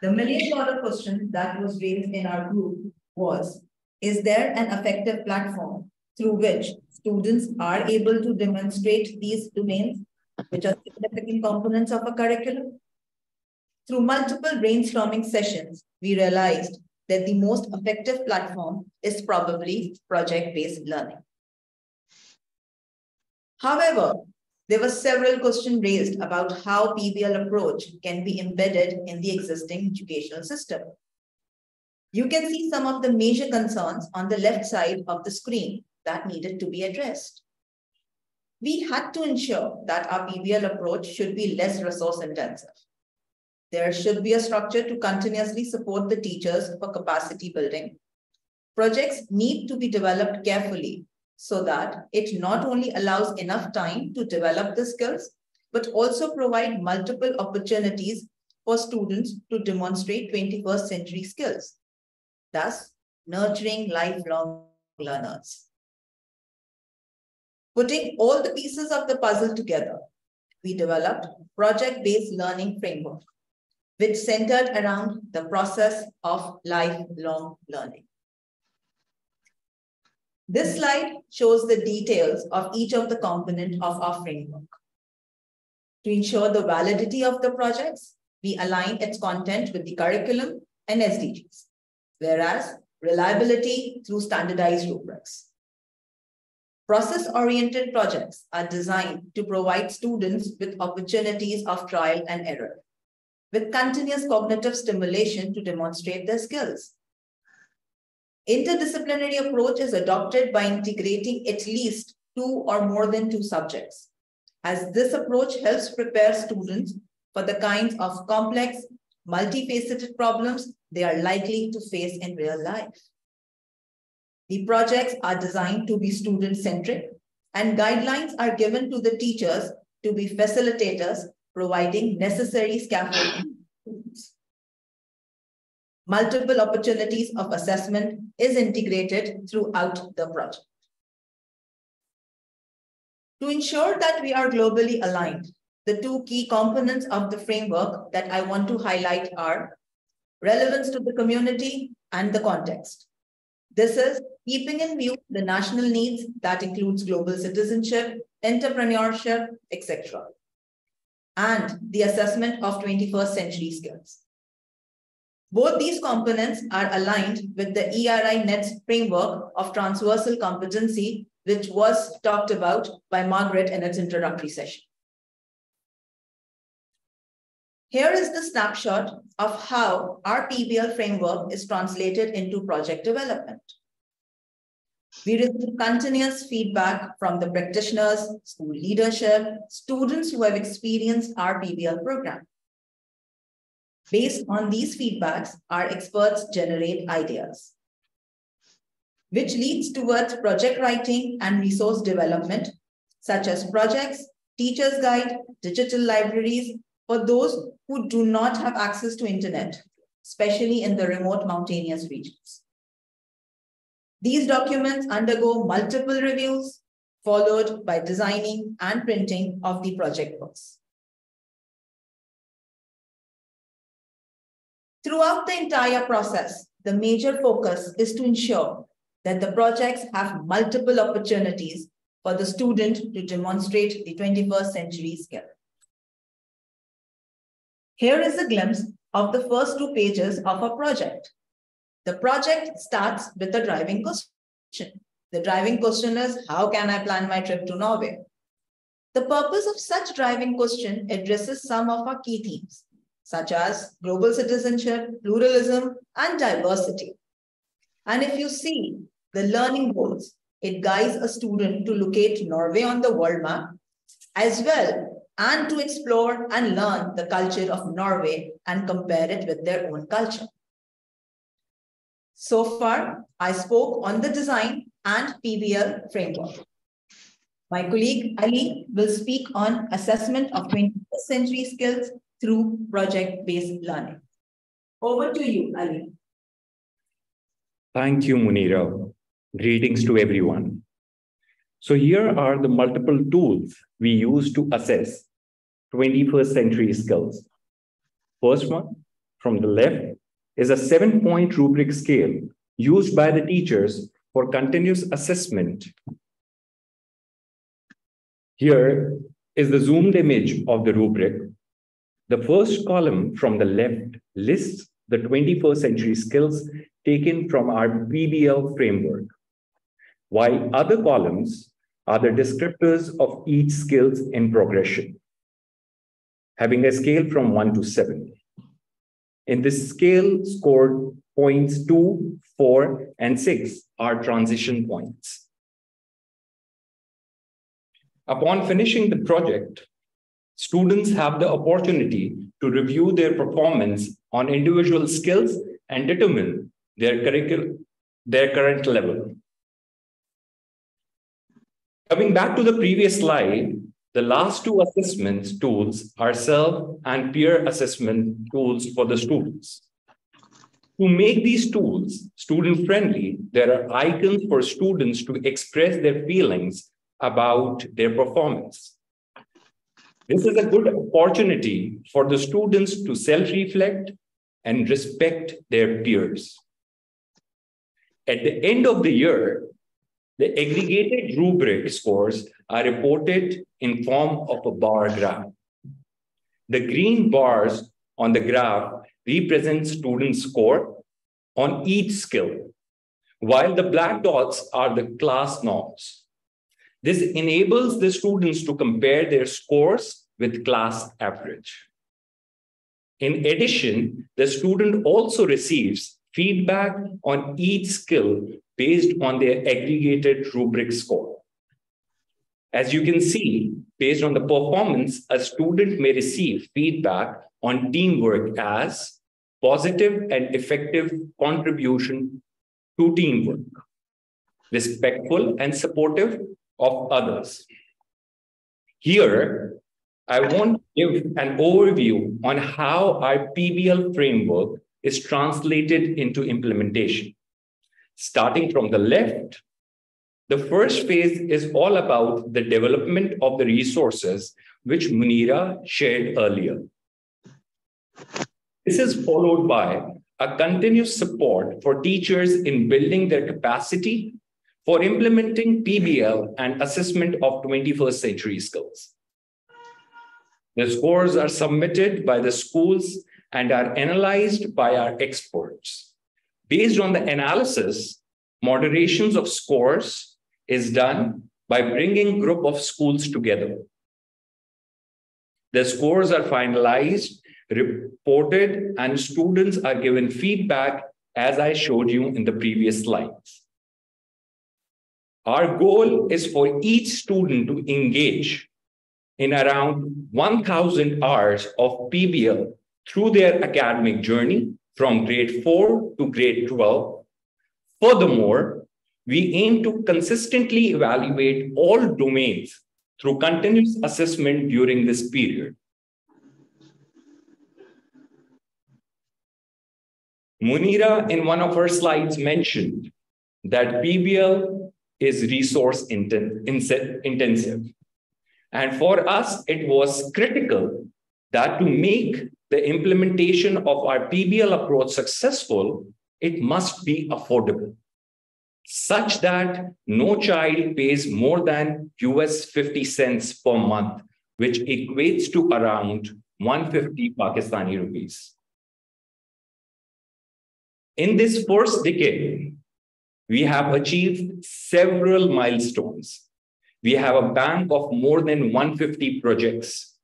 The million-dollar question that was raised in our group was, is there an effective platform through which students are able to demonstrate these domains, which are significant components of a curriculum? Through multiple brainstorming sessions, we realized that the most effective platform is probably project-based learning. However, there were several questions raised about how PBL approach can be embedded in the existing educational system. You can see some of the major concerns on the left side of the screen that needed to be addressed. We had to ensure that our PBL approach should be less resource intensive. There should be a structure to continuously support the teachers for capacity building. Projects need to be developed carefully so that it not only allows enough time to develop the skills, but also provide multiple opportunities for students to demonstrate 21st century skills, thus nurturing lifelong learners. Putting all the pieces of the puzzle together, we developed project-based learning framework, which centered around the process of lifelong learning. This slide shows the details of each of the components of our framework. To ensure the validity of the projects, we align its content with the curriculum and SDGs, whereas reliability through standardized rubrics. Process-oriented projects are designed to provide students with opportunities of trial and error, with continuous cognitive stimulation to demonstrate their skills. Interdisciplinary approach is adopted by integrating at least 2 or more than 2 subjects, as this approach helps prepare students for the kinds of complex, multifaceted problems they are likely to face in real life. The projects are designed to be student-centric, and guidelines are given to the teachers to be facilitators, providing necessary scaffolding. Multiple opportunities of assessment is integrated throughout the project. To ensure that we are globally aligned, the 2 key components of the framework that I want to highlight are relevance to the community and the context. This is keeping in view the national needs that includes global citizenship, entrepreneurship, etc., and the assessment of 21st century skills. Both these components are aligned with the ERI NET's framework of transversal competency, which was talked about by Margaret in its introductory session. Here is the snapshot of how our PBL framework is translated into project development. We receive continuous feedback from the practitioners, school leadership, students who have experienced our PBL program. Based on these feedbacks, our experts generate ideas, which leads towards project writing and resource development, such as projects, teacher's guide, digital libraries, for those who do not have access to internet, especially in the remote mountainous regions. These documents undergo multiple reviews, followed by designing and printing of the project books. Throughout the entire process, the major focus is to ensure that the projects have multiple opportunities for the student to demonstrate the 21st century skill. Here is a glimpse of the first 2 pages of a project. The project starts with a driving question. The driving question is, how can I plan my trip to Norway? The purpose of such driving question addresses some of our key themes, such as global citizenship, pluralism, and diversity. And if you see the learning goals, it guides a student to locate Norway on the world map, as well, and to explore and learn the culture of Norway and compare it with their own culture. So far, I spoke on the design and PBL framework. My colleague Ali will speak on assessment of 21st century skills through project-based learning. Over to you, Ali. Thank you, Munira. Greetings to everyone. So here are the multiple tools we use to assess 21st century skills. First one, from the left, is a 7-point rubric scale used by the teachers for continuous assessment. Here is the zoomed image of the rubric. The first column from the left lists the 21st century skills taken from our PBL framework, while other columns are the descriptors of each skills in progression, having a scale from 1 to 7. In this scale, scored points 2, 4, and 6 are transition points. Upon finishing the project, students have the opportunity to review their performance on individual skills and determine their current level. Coming back to the previous slide, the last 2 assessment tools are self and peer assessment tools for the students. To make these tools student-friendly, there are icons for students to express their feelings about their performance. This is a good opportunity for the students to self-reflect and respect their peers. At the end of the year, the aggregated rubric scores are reported in form of a bar graph. The green bars on the graph represent student score on each skill, while the black dots are the class norms. This enables the students to compare their scores with class average. In addition, the student also receives feedback on each skill based on their aggregated rubric score. As you can see, based on the performance, a student may receive feedback on teamwork as positive and effective contribution to teamwork, respectful and supportive of others. Here, I want to give an overview on how our PBL framework is translated into implementation. Starting from the left, the first phase is all about the development of the resources which Munira shared earlier. This is followed by a continuous support for teachers in building their capacity for implementing PBL and assessment of 21st century skills. The scores are submitted by the schools and are analyzed by our experts. Based on the analysis, moderations of scores is done by bringing group of schools together. The scores are finalized, reported, and students are given feedback as I showed you in the previous slides. Our goal is for each student to engage in around 1,000 hours of PBL through their academic journey from grade 4 to grade 12. Furthermore, we aim to consistently evaluate all domains through continuous assessment during this period. Munira, in one of her slides, mentioned that PBL is resource intensive. And for us, it was critical that to make the implementation of our PBL approach successful, it must be affordable, such that no child pays more than US 50 cents per month, which equates to around 150 Pakistani rupees. In this first decade, we have achieved several milestones. We have a bank of more than 150 projects.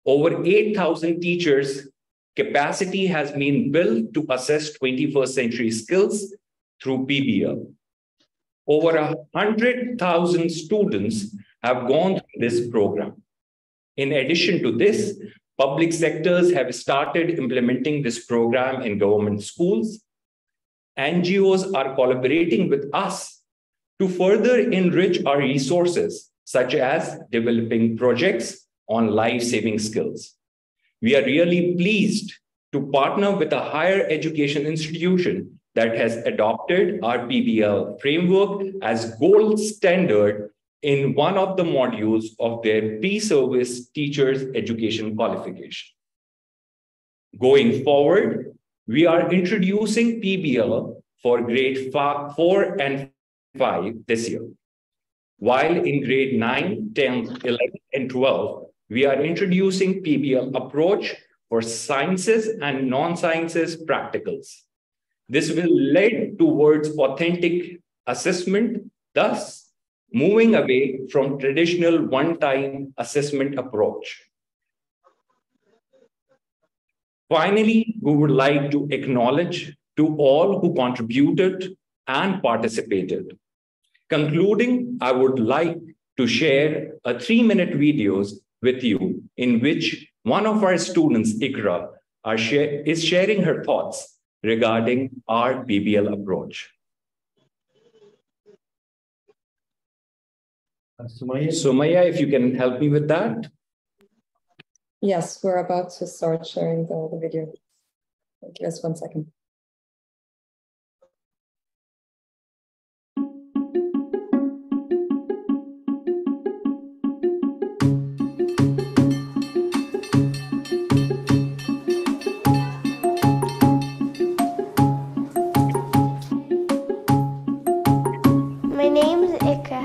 Over 8,000 teachers' capacity has been built to assess 21st century skills through PBL. Over 100,000 students have gone through this program. In addition to this, public sectors have started implementing this program in government schools. NGOs are collaborating with us to further enrich our resources, such as developing projects on life-saving skills. We are really pleased to partner with a higher education institution that has adopted our PBL framework as gold standard in one of the modules of their pre-service teachers education qualification. Going forward, we are introducing PBL for grade 4 and 5 this year. While in grade 9, 10, 11, and 12, we are introducing PBL approach for sciences and non-sciences practicals. This will lead towards authentic assessment, thus moving away from traditional one-time assessment approach. Finally, we would like to acknowledge to all who contributed and participated. Concluding, I would like to share a 3-minute video with you in which one of our students, Ikra, is sharing her thoughts regarding our PBL approach. Sumaya, if you can help me with that. Yes, we're about to start sharing the video. Give us 1 second. My name is Ikra.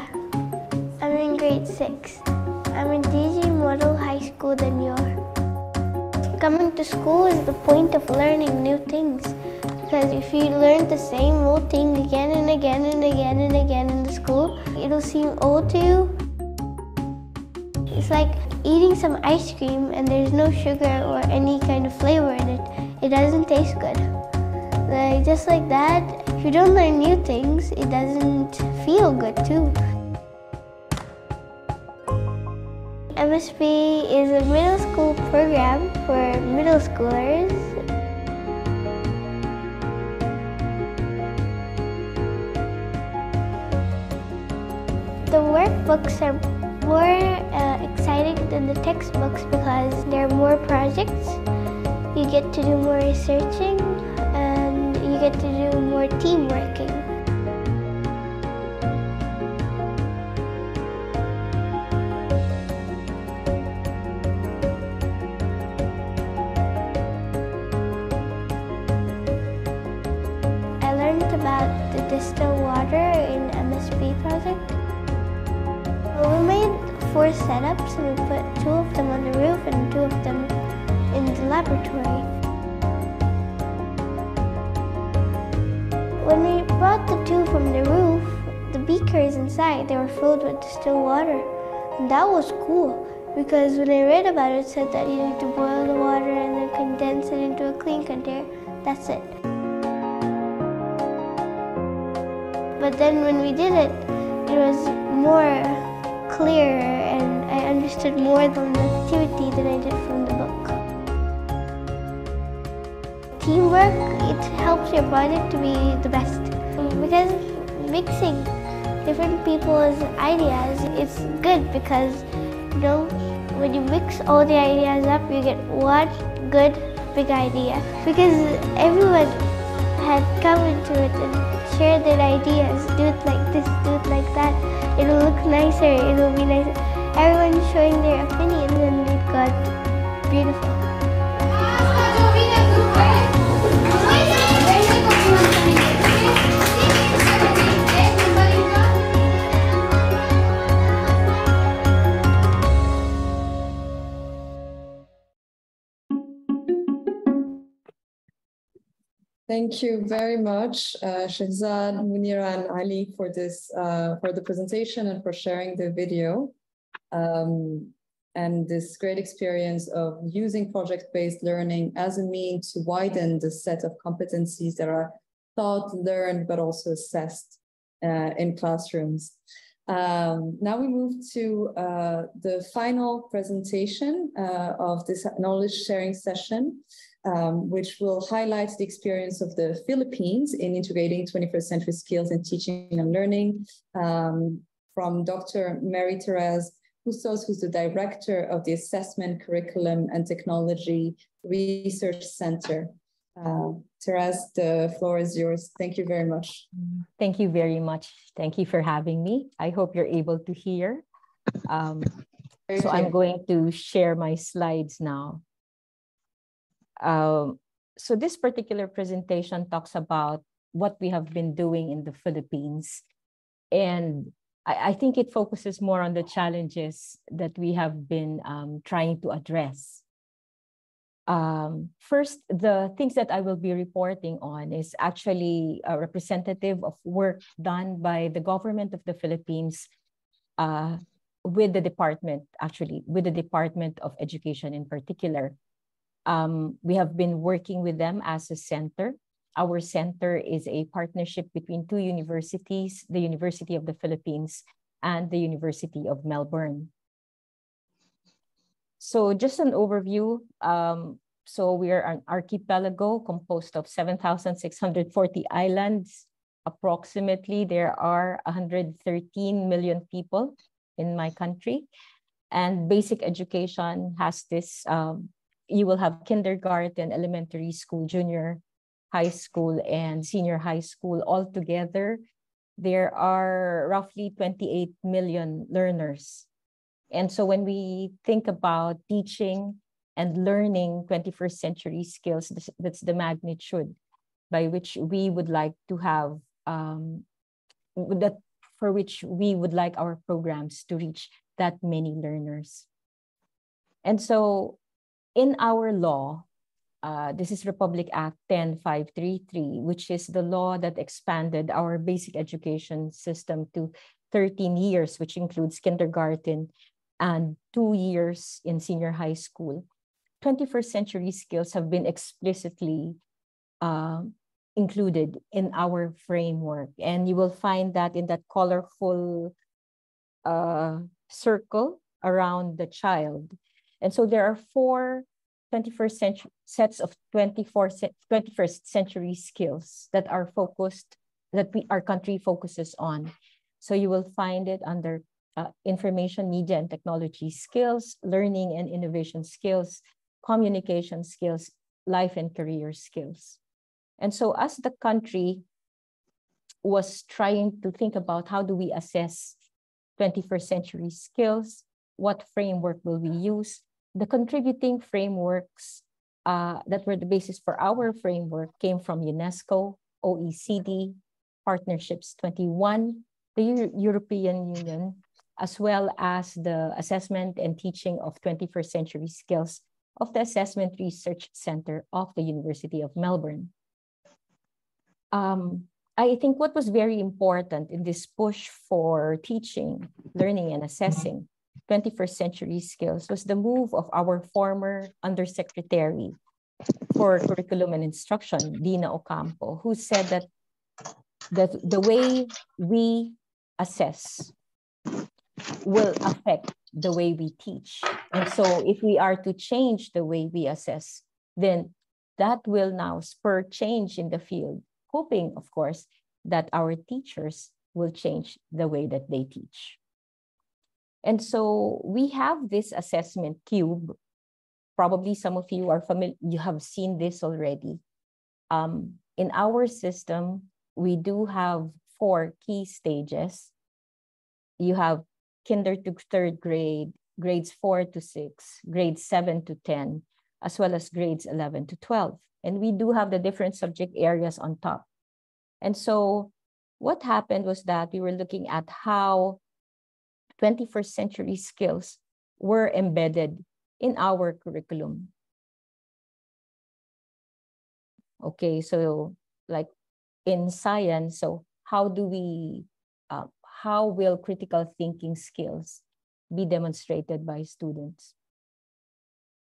I'm in grade 6. I'm in DG Model High School, Danyor. Coming to school is the point of learning new things. Because if you learn the same old thing again and again and again and again in the school, it'll seem old to you. It's like eating some ice cream and there's no sugar or any kind of flavor in it. It doesn't taste good. Like, just like that, if you don't learn new things, it doesn't feel good too. MSP is a middle school program for middle schoolers. The workbooks are more exciting than the textbooks because there are more projects. You get to do more researching and you get to do more team working. I learned about the distilled water in MSP project. We made 4 setups and we put 2 of them on the roof and 2 of them in the laboratory. When we brought the 2 from the roof, the beakers inside, they were filled with distilled water. And that was cool because when I read about it, it said that you need to boil the water and then condense it into a clean container. That's it. But then when we did it, it was more clear and I understood more than the activity than I did from the book. Teamwork, it helps your project to be the best because mixing different people's ideas, it's good because, you know, when you mix all the ideas up, you get one good big idea because everyone had come into it and shared their ideas. Do it like this, do it like that. It'll look nicer, it'll be nicer. Everyone's showing their opinions and it got beautiful. Thank you very much, Shehzad, Munira, and Ali for this, for the presentation and for sharing the video. And this great experience of using project-based learning as a means to widen the set of competencies that are taught, learned, but also assessed in classrooms. Now we move to the final presentation of this knowledge sharing session, which will highlight the experience of the Philippines in integrating 21st century skills in teaching and learning from Dr. Mary-Therese Bustos, who's the director of the Assessment, Curriculum and Technology Research Center. Therese, the floor is yours. Thank you very much. Thank you very much. Thank you for having me. I hope you're able to hear. So I'm going to share my slides now. So this particular presentation talks about what we have been doing in the Philippines. And I think it focuses more on the challenges that we have been trying to address. First, the things that I will be reporting on is actually a representative of work done by the government of the Philippines with the department, with the Department of Education in particular. We have been working with them as a center. Our center is a partnership between 2 universities, the University of the Philippines and the University of Melbourne. So just an overview. So we are an archipelago composed of 7,640 islands. Approximately, there are 113 million people in my country. And basic education has this, you will have kindergarten, elementary school, junior high school, and senior high school. Altogether, there are roughly 28 million learners. And so when we think about teaching and learning 21st century skills, that's the magnitude by which we would like to have, for which we would like our programs to reach that many learners. And so in our law, this is Republic Act 10533, which is the law that expanded our basic education system to 13 years, which includes kindergarten and 2 years in senior high school. 21st century skills have been explicitly included in our framework. And you will find that in that colorful circle around the child. And so there are 4 21st century sets of 21st century skills that are focused, that our country focuses on. So you will find it under information, media, and technology skills, learning and innovation skills, communication skills, life and career skills. And so as the country was trying to think about how do we assess 21st century skills, what framework will we use, the contributing frameworks that were the basis for our framework came from UNESCO, OECD, Partnerships 21, the European Union, as well as the assessment and teaching of 21st century skills of the Assessment Research Center of the University of Melbourne. I think what was very important in this push for teaching, learning, and assessing 21st century skills was the move of our former Undersecretary for Curriculum and Instruction, Dina Ocampo, who said that the way we assess will affect the way we teach. And so if we are to change the way we assess, then that will now spur change in the field, hoping, of course, that our teachers will change the way that they teach. And so we have this assessment cube. Probably some of you are familiar, you have seen this already. In our system, we do have 4 key stages. You have kinder to 3rd grade, grades 4 to 6, grades 7 to 10, as well as grades 11 to 12. And we do have the different subject areas on top. And so what happened was that we were looking at how 21st century skills were embedded in our curriculum. Okay, so like in science, so how will critical thinking skills be demonstrated by students?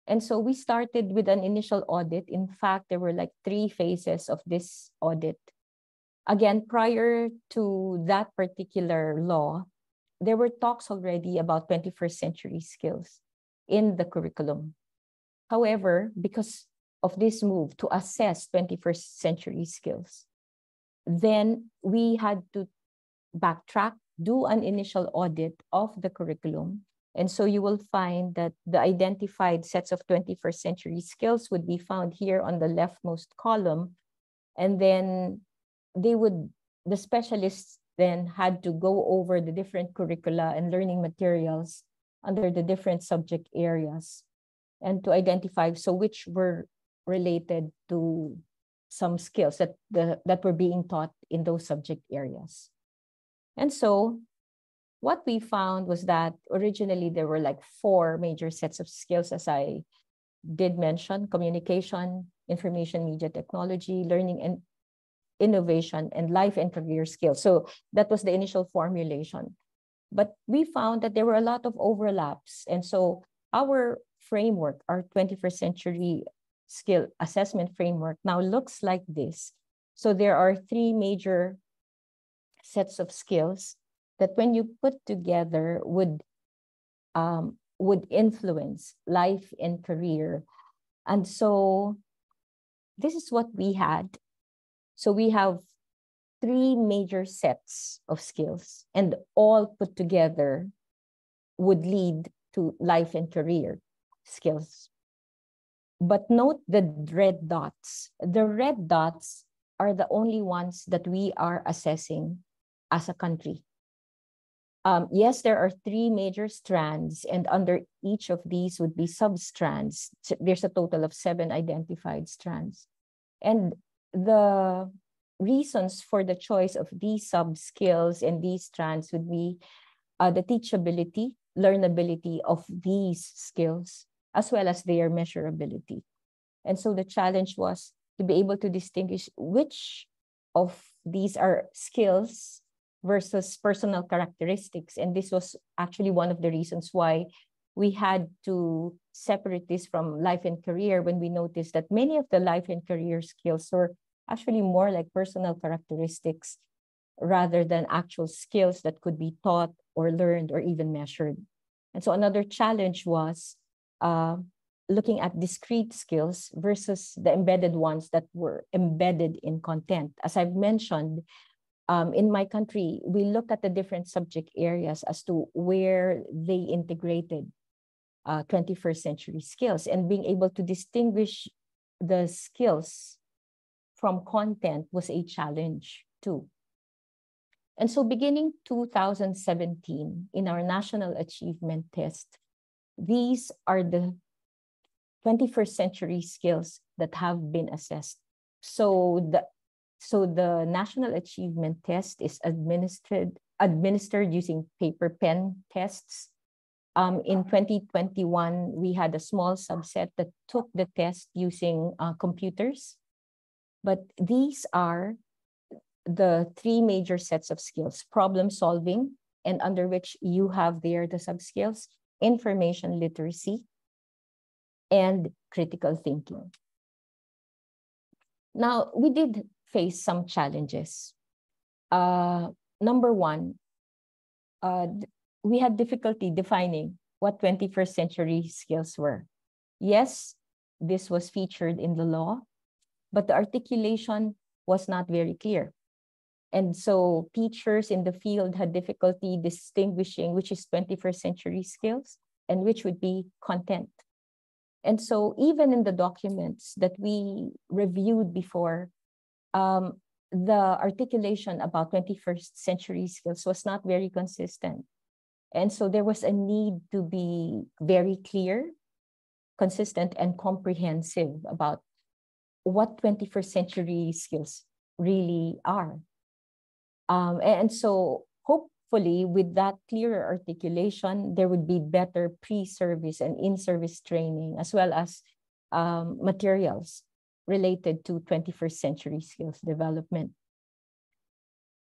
And so we started with an initial audit. In fact, there were like 3 phases of this audit. Again, prior to that particular law, there were talks already about 21st century skills in the curriculum. However, because of this move to assess 21st century skills, then we had to backtrack, do an initial audit of the curriculum. And so you will find that the identified sets of 21st century skills would be found here on the leftmost column. And then the specialists then had to go over the different curricula and learning materials under the different subject areas and to identify which were related to some skills that were being taught in those subject areas. And so what we found was that originally there were like 4 major sets of skills, as I did mention: communication, information, media, technology, learning and innovation, and life and career skills. So that was the initial formulation. But we found that there were a lot of overlaps. And so our framework, our 21st century skill assessment framework, now looks like this. So there are 3 major sets of skills that when you put together would influence life and career. And so this is what we had. So we have 3 major sets of skills, and all put together would lead to life and career skills. But note the red dots. The red dots are the only ones that we are assessing as a country. Yes, there are 3 major strands, and under each of these would be sub-strands. So there's a total of 7 identified strands. And the reasons for the choice of these sub-skills and these strands would be the teachability, learnability of these skills, as well as their measurability. And so the challenge was to be able to distinguish which of these are skills versus personal characteristics. And this was actually one of the reasons why we had to separate this from life and career, when we noticed that many of the life and career skills were actually more like personal characteristics rather than actual skills that could be taught or learned or even measured. And so another challenge was looking at discrete skills versus the embedded ones that were embedded in content. As I've mentioned, in my country, we looked at the different subject areas as to where they integrated 21st century skills, and being able to distinguish the skills from content was a challenge too. And so beginning 2017, in our National Achievement Test, these are the 21st century skills that have been assessed. So the National Achievement Test is administered using paper pen tests. In 2021, we had a small subset that took the test using computers. But these are the three major sets of skills: problem solving, and under which you have there the sub-skills, information literacy, and critical thinking. Now, we did face some challenges. Number one, we had difficulty defining what 21st century skills were. Yes, this was featured in the law, but the articulation was not very clear. And so teachers in the field had difficulty distinguishing which is 21st century skills and which would be content. And so even in the documents that we reviewed before, the articulation about 21st century skills was not very consistent. And so there was a need to be very clear, consistent, and comprehensive about what 21st century skills really are. And so hopefully with that clearer articulation, there would be better pre-service and in-service training, as well as materials related to 21st century skills development.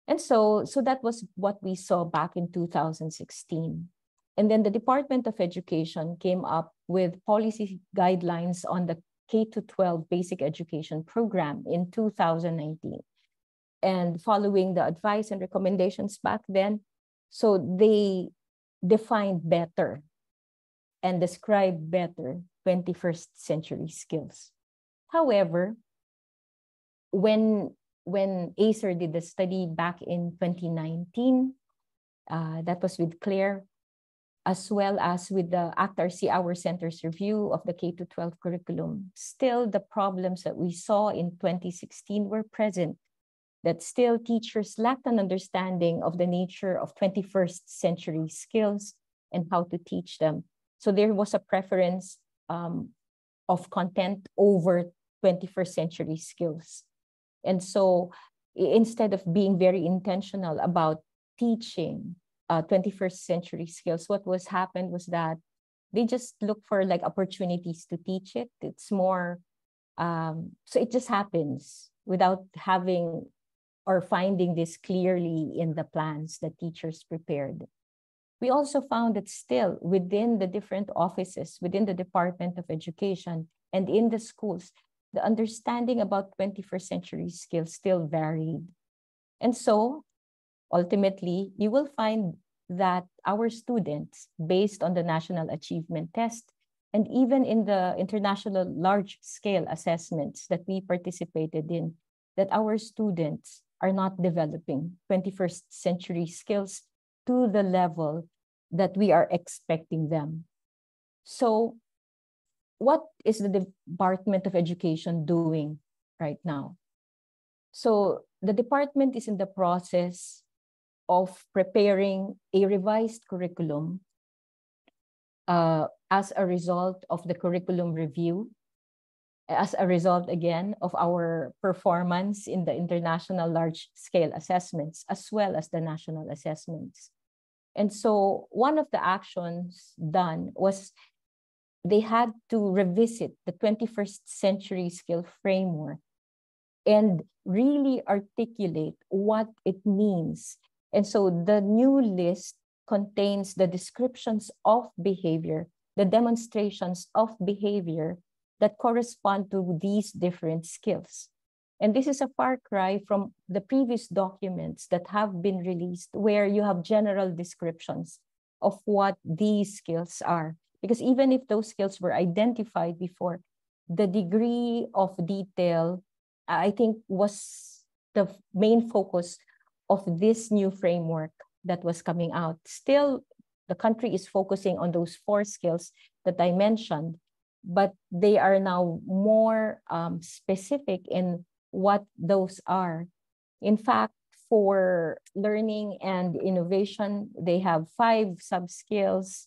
And so that was what we saw back in 2016. And then the Department of Education came up with policy guidelines on the K-12 basic education program in 2019. And following the advice and recommendations back then, so they defined better and described better 21st century skills. However, when ACER did the study back in 2019, that was with Claire, as well as with the ACT-RC, our center's review of the K-12 curriculum, still the problems that we saw in 2016 were present, that still teachers lacked an understanding of the nature of 21st century skills and how to teach them. So there was a preference of content over 21st century skills. And so instead of being very intentional about teaching 21st century skills, what was happened was that they just look for like opportunities to teach it. It's more, so it just happens without having or finding this clearly in the plans that teachers prepared. We also found that still within the different offices, within the Department of Education and in the schools, the understanding about 21st century skills still varied. And so ultimately, you will find that our students, based on the National Achievement Test, and even in the international large-scale assessments that we participated in, that our students are not developing 21st century skills to the level that we are expecting them. So what is the Department of Education doing right now? So the department is in the process of preparing a revised curriculum as a result of the curriculum review, as a result, again, of our performance in the international large-scale assessments, as well as the national assessments. And so one of the actions done was they had to revisit the 21st century skill framework and really articulate what it means. And so the new list contains the descriptions of behavior, the demonstrations of behavior that correspond to these different skills. And this is a far cry from the previous documents that have been released where you have general descriptions of what these skills are. Because even if those skills were identified before, the degree of detail, I think, was the main focus of this new framework that was coming out. Still, the country is focusing on those 4 skills that I mentioned, but they are now more specific in what those are. In fact, for learning and innovation, they have 5 sub-skills.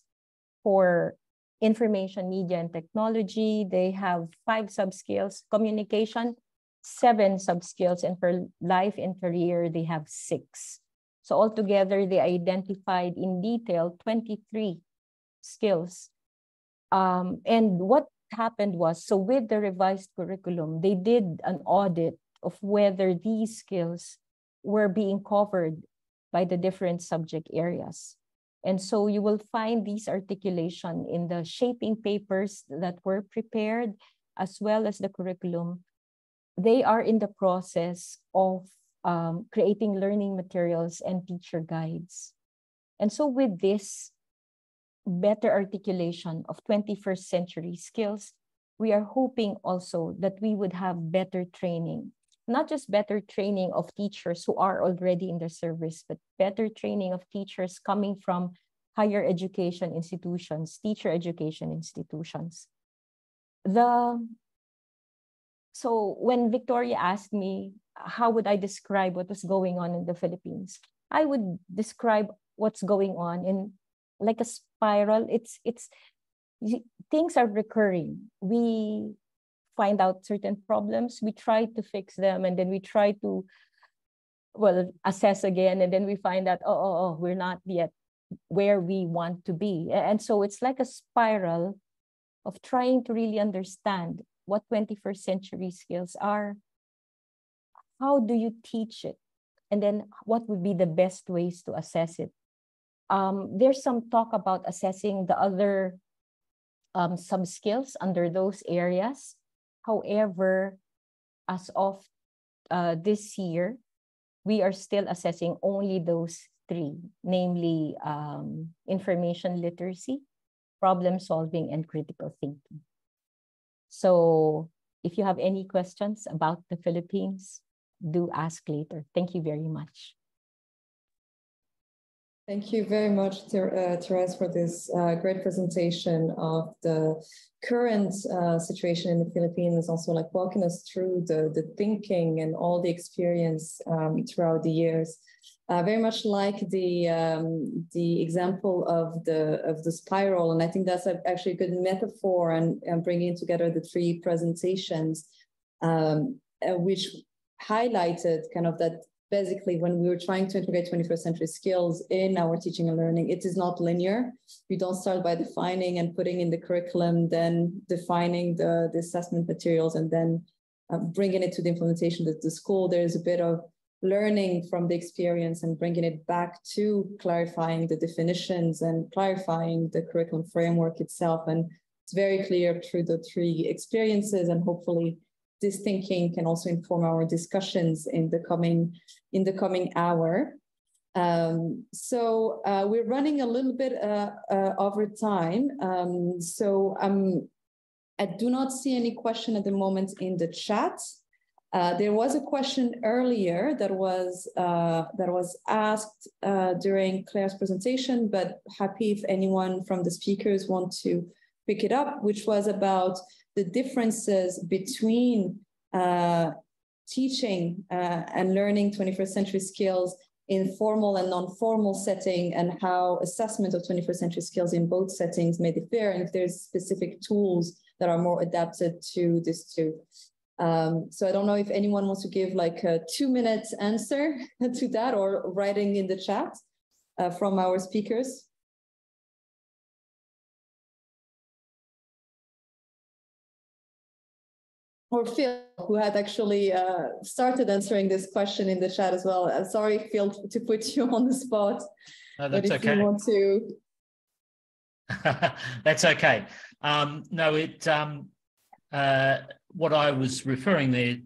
For information, media, and technology, they have 5 sub-skills. Communication, 7 sub-skills. And for life and career, they have 6. So altogether, they identified in detail 23 skills. And what happened was, so with the revised curriculum, they did an audit of whether these skills were being covered by the different subject areas. And so you will find these articulation in the shaping papers that were prepared, as well as the curriculum. They are in the process of creating learning materials and teacher guides. And so with this better articulation of 21st century skills, we are hoping also that we would have better training, not just better training of teachers who are already in the service, but better training of teachers coming from higher education institutions, teacher education institutions. So when Victoria asked me, how would I describe what was going on in the Philippines? I would describe what's going on in like a spiral. Things are recurring. We find out certain problems, we try to fix them, and then we try to, assess again, and then we find out, we're not yet where we want to be. And so it's like a spiral of trying to really understand what 21st century skills are. How do you teach it? And then what would be the best ways to assess it? There's some talk about assessing the other sub-skills under those areas. However, as of this year, we are still assessing only those 3, namely information literacy, problem solving, and critical thinking. So if you have any questions about the Philippines, do ask later. Thank you very much. Thank you very much, Therese, for this great presentation of the current situation in the Philippines, also like walking us through the thinking and all the experience throughout the years. Very much like the example of the spiral, and I think that's actually a good metaphor and bringing together the 3 presentations, which highlighted kind of that. Basically, when we were trying to integrate 21st century skills in our teaching and learning, it is not linear. We don't start by defining and putting in the curriculum, then defining the assessment materials, and then bringing it to the implementation of the school. There's a bit of learning from the experience and bringing it back to clarifying the definitions and clarifying the curriculum framework itself. And it's very clear through the 3 experiences, and hopefully this thinking can also inform our discussions in the coming hour. So we're running a little bit over time. I do not see any question at the moment in the chat. There was a question earlier that was asked during Claire's presentation, but happy if anyone from the speakers want to pick it up, which was about the differences between teaching and learning 21st century skills in formal and non-formal setting, and how assessment of 21st century skills in both settings may differ, and if there's specific tools that are more adapted to this too. So I don't know if anyone wants to give like a 2-minute answer to that, or writing in the chat from our speakers. Or Phil, who had actually started answering this question in the chat as well. I'm sorry, Phil, to put you on the spot. No, that's but if okay. you want to... That's okay. No, what I was referring there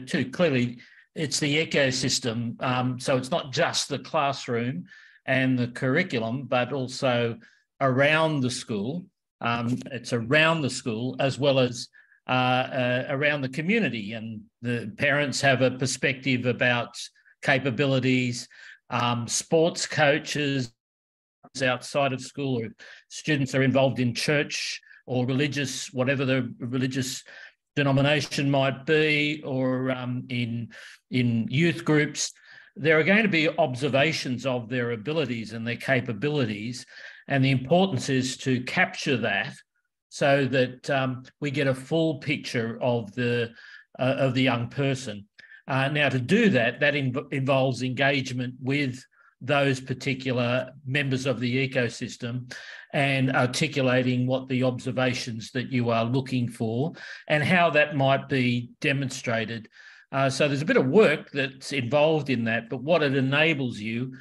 too clearly, it's the ecosystem. So it's not just the classroom and the curriculum, but also around the school. It's around the school as well as around the community, and the parents have a perspective about capabilities, sports coaches outside of school, or students are involved in church or religious, whatever the religious denomination might be, or in youth groups. There are going to be observations of their abilities and their capabilities, and the importance is to capture that so that we get a full picture of the young person. Now, to do that, involves engagement with those particular members of the ecosystem and articulating what the observations that you are looking for and how that might be demonstrated. So there's a bit of work that's involved in that, but what it enables you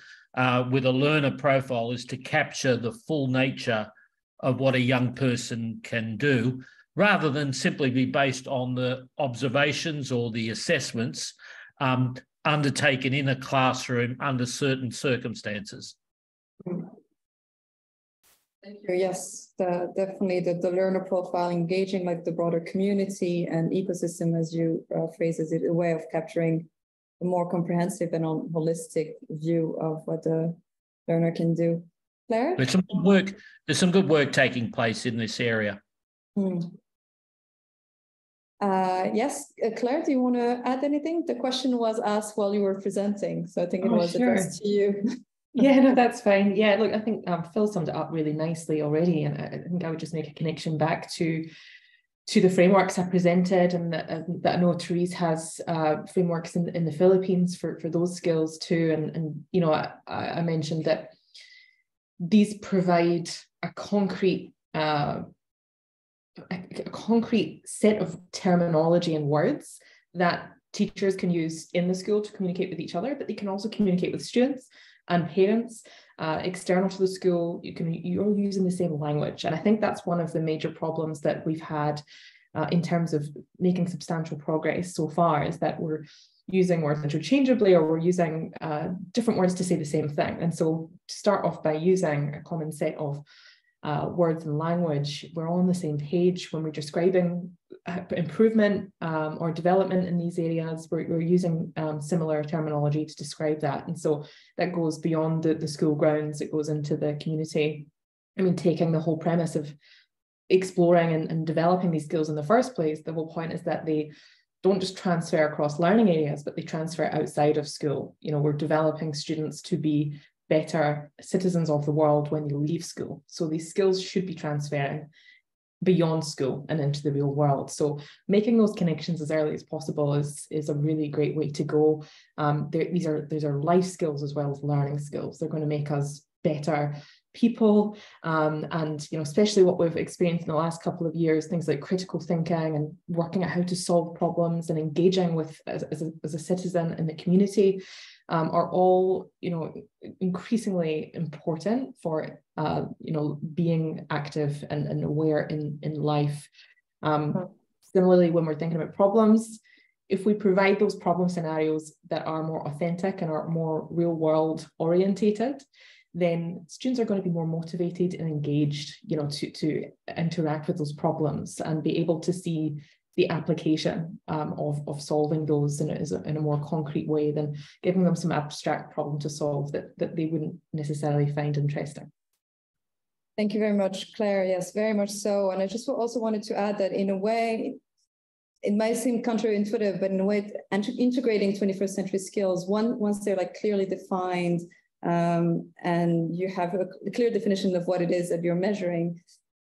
with a learner profile is to capture the full nature of what a young person can do, rather than simply be based on the observations or the assessments undertaken in a classroom under certain circumstances. Thank you. Yes, definitely the learner profile, engaging like the broader community and ecosystem, as you phrase it, a way of capturing a more comprehensive and holistic view of what the learner can do. Claire? There's some good work taking place in this area. Yes, Claire, do you want to add anything? The question was asked while you were presenting, so I think it was addressed to you. Yeah, no, that's fine. Yeah, look, I think Phil summed it up really nicely already, and I think I would just make a connection back to the frameworks I presented, and that I know Therese has frameworks in the Philippines for those skills too. And you know, I mentioned that these provide a concrete set of terminology and words that teachers can use in the school to communicate with each other, but they can also communicate with students and parents external to the school. You're using the same language, and I think that's one of the major problems that we've had in terms of making substantial progress so far, is that we're using words interchangeably, or we're using different words to say the same thing. And so to start off by using a common set of words and language, we're all on the same page when we're describing improvement or development in these areas. We're using similar terminology to describe that. And so that goes beyond the school grounds, it goes into the community. I mean, taking the whole premise of exploring and developing these skills in the first place, the whole point is that they don't just transfer across learning areas, but they transfer outside of school. You know, we're developing students to be better citizens of the world when they leave school. So these skills should be transferring beyond school and into the real world. So making those connections as early as possible is a really great way to go. These are life skills as well as learning skills. They're going to make us better people, and you know, especially what we've experienced in the last couple of years, things like critical thinking and working out how to solve problems and engaging with as a citizen in the community are all, you know, increasingly important for you know, being active and aware in life. Similarly, when we're thinking about problems, if we provide those problem scenarios that are more authentic and are more real world orientated, then students are going to be more motivated and engaged, you know, to interact with those problems and be able to see the application of solving those in a more concrete way than giving them some abstract problem to solve that they wouldn't necessarily find interesting. Thank you very much, Claire. Yes, very much so. And I just also wanted to add that in a way, it might seem counterintuitive, but in a way, integrating 21st century skills, once they're like clearly defined, and you have a clear definition of what it is that you're measuring,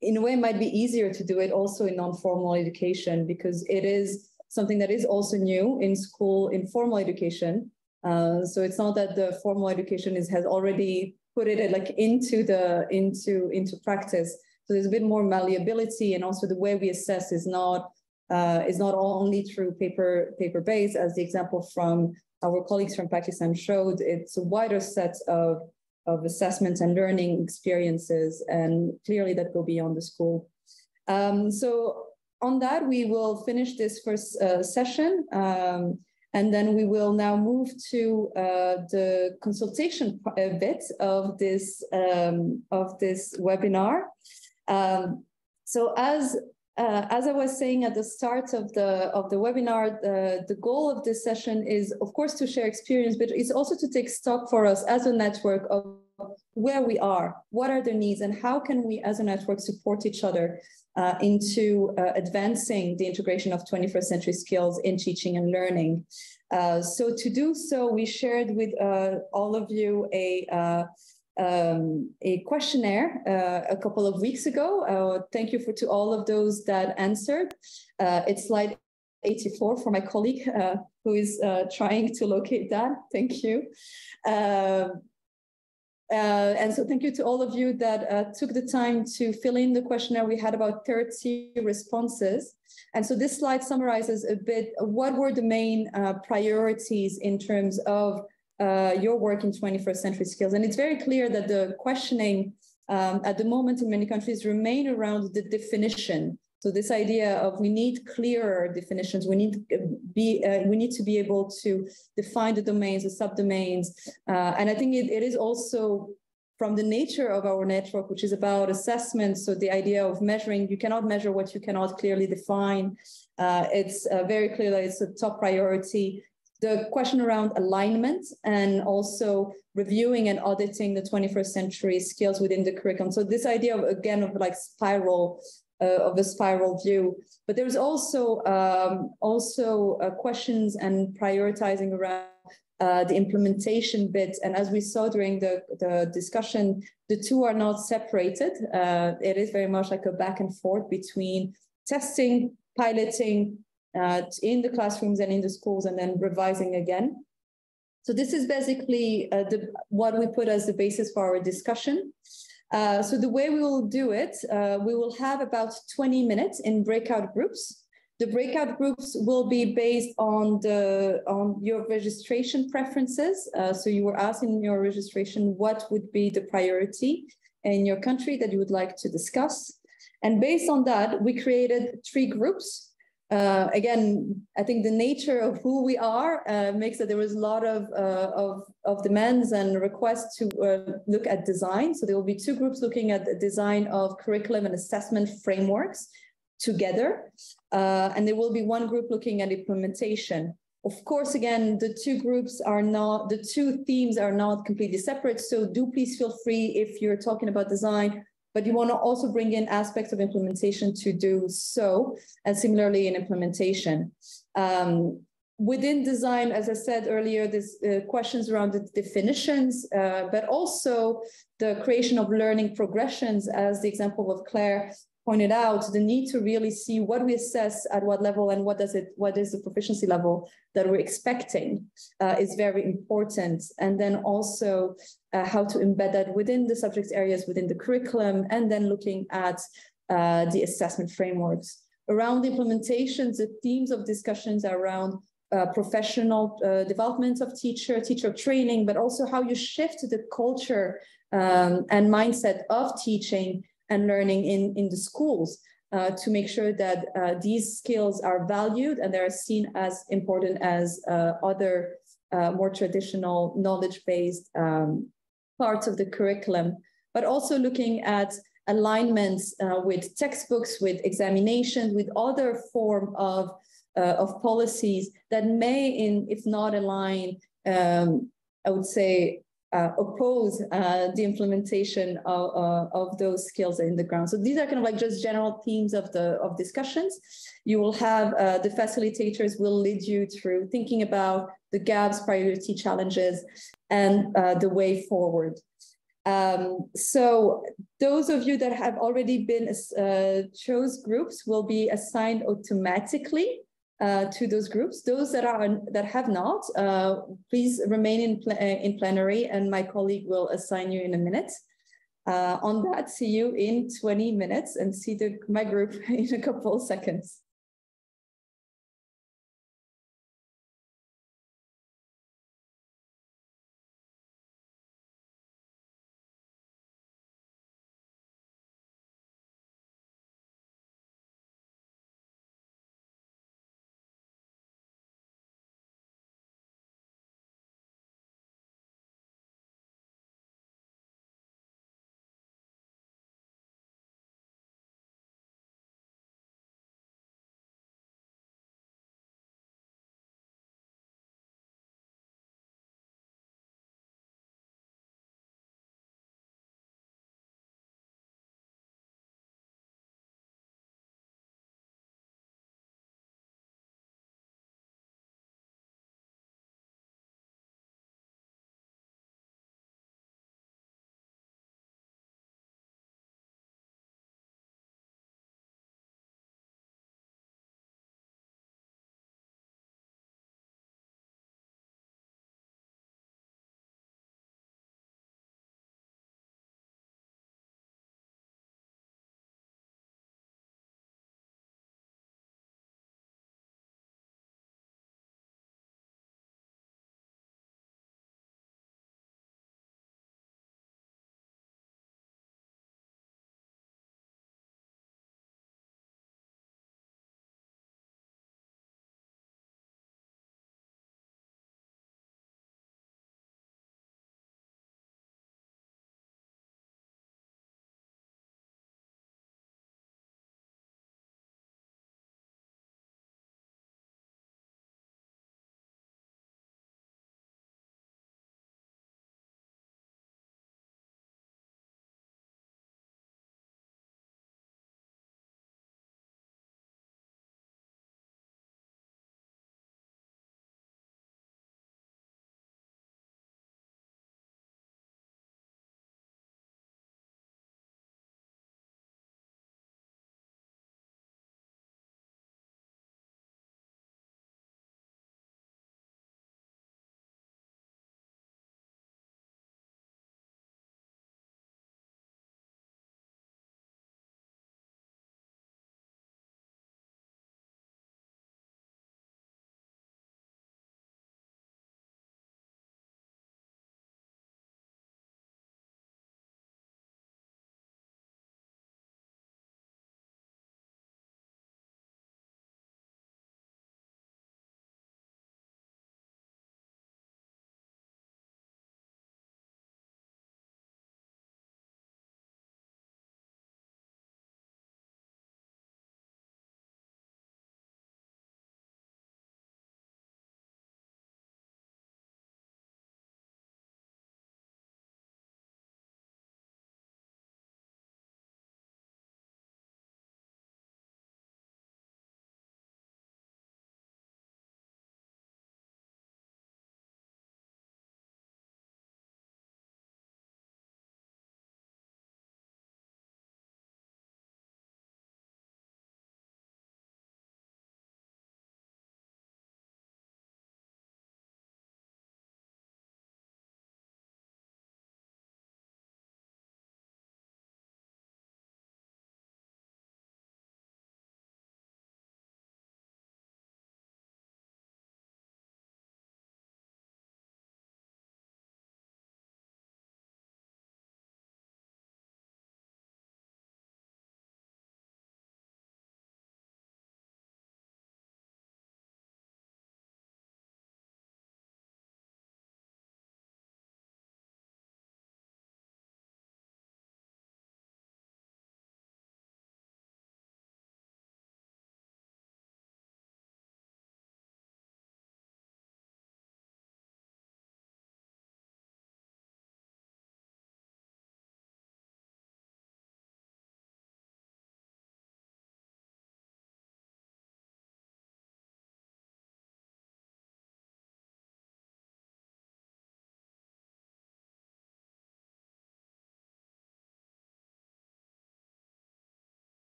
in a way it might be easier to do it also in non-formal education, because it is something that is also new in school, in formal education. So it's not that the formal education has already put it like into practice. So there's a bit more malleability, and also the way we assess is not only through paper-based, as the example from our colleagues from Pakistan showed. It's a wider set of assessments and learning experiences, and clearly that go beyond the school. So on that, we will finish this first session, and then we will now move to the consultation bit of this webinar. So as I was saying at the start of the webinar, the goal of this session is, of course, to share experience, but it's also to take stock for us as a network of where we are, what are the needs, and how can we as a network support each other into advancing the integration of 21st century skills in teaching and learning. So to do so, we shared with all of you a questionnaire a couple of weeks ago. Thank you to all of those that answered. It's slide 84 for my colleague who is trying to locate that. Thank you. And so thank you to all of you that took the time to fill in the questionnaire. We had about 30 responses. And so this slide summarizes a bit what were the main priorities in terms of your work in 21st century skills. And it's very clear that the questioning at the moment in many countries remain around the definition. So this idea of we need clearer definitions, we need to be able to define the domains, the subdomains. And I think it is also from the nature of our network, which is about assessment. So the idea of measuring, you cannot measure what you cannot clearly define. It's very clear that it's a top priority. The question around alignment and also reviewing and auditing the 21st century skills within the curriculum. So this idea of, again, of like spiral, of a spiral view, but there's also questions and prioritizing around the implementation bit. And as we saw during the discussion, the two are not separated. It is very much like a back and forth between testing, piloting in the classrooms and in the schools, and then revising again. So this is basically what we put as the basis for our discussion. So the way we will do it, we will have about 20 minutes in breakout groups. The breakout groups will be based on your registration preferences. So you were asked in your registration what would be the priority in your country that you would like to discuss. And based on that, we created 3 groups. Again, I think the nature of who we are makes that there was a lot of demands and requests to look at design. So there will be 2 groups looking at the design of curriculum and assessment frameworks together. And there will be 1 group looking at implementation. Of course, again, the 2 groups are not, the 2 themes are not completely separate. So do please feel free if you're talking about design, but you want to also bring in aspects of implementation to do so, and similarly in implementation. Within design, as I said earlier, there's questions around the definitions, but also the creation of learning progressions, as the example of Claire pointed out, the need to really see what we assess at what level and what is the proficiency level that we're expecting is very important. And then also how to embed that within the subject areas, within the curriculum, and then looking at the assessment frameworks. Around the implementations, the themes of discussions are around professional development of teacher training, but also how you shift the culture and mindset of teaching and learning in the schools to make sure that these skills are valued and they're seen as important as other more traditional knowledge-based parts of the curriculum, but also looking at alignments with textbooks, with examinations, with other form of policies that may, if not align, I would say, oppose the implementation of those skills in the ground. So these are kind of like just general themes of discussions. You will have the facilitators will lead you through thinking about the gaps, priority challenges, and the way forward. So those of you that have already been chose groups will be assigned automatically to those groups. Those that have not, please remain in plenary, and my colleague will assign you in a minute. On that, see you in 20 minutes and see my group in a couple of seconds.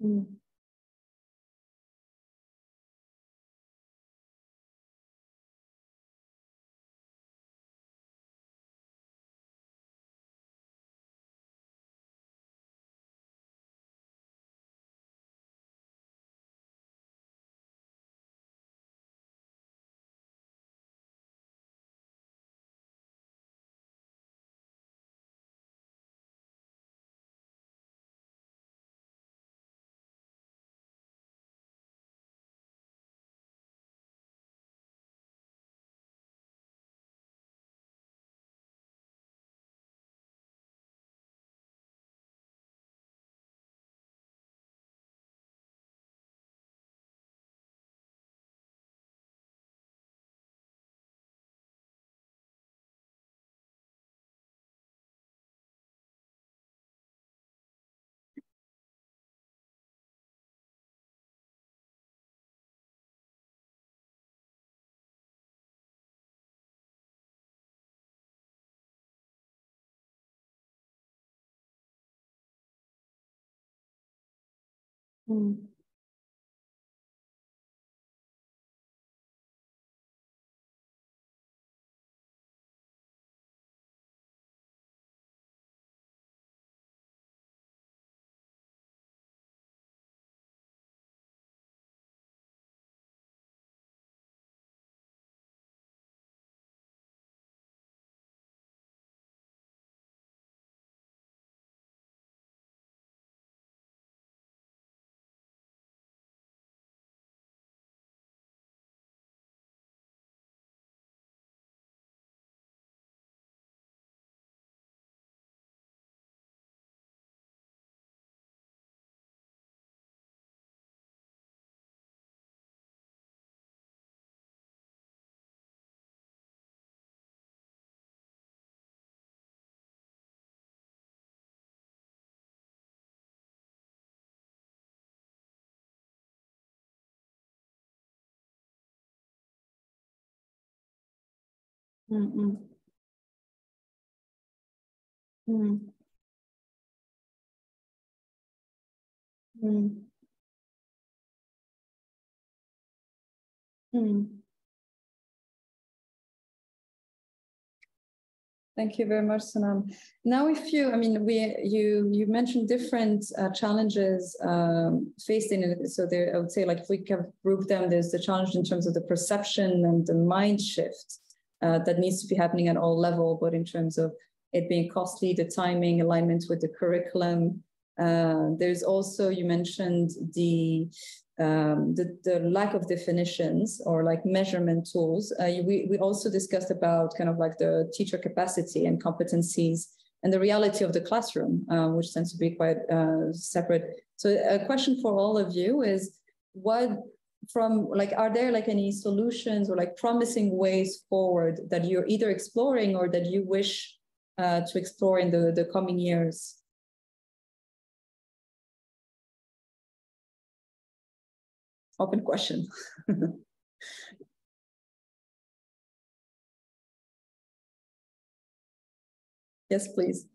Mm. Mm. Mm. Mm. Mm. Mm. Thank you very much, Sanam. Now, I mean, you mentioned different challenges faced in it. So there, I would say, like, if we can group them, there's the challenge in terms of the perception and the mind shift that needs to be happening at all level, but in terms of it being costly, the timing, alignment with the curriculum. There's also, you mentioned the lack of definitions or like measurement tools. We also discussed about kind of like the teacher capacity and competencies and the reality of the classroom, which tends to be quite separate. So a question for all of you is, are there like any solutions or like promising ways forward that you're either exploring or that you wish to explore in the coming years? Open question. Yes, please.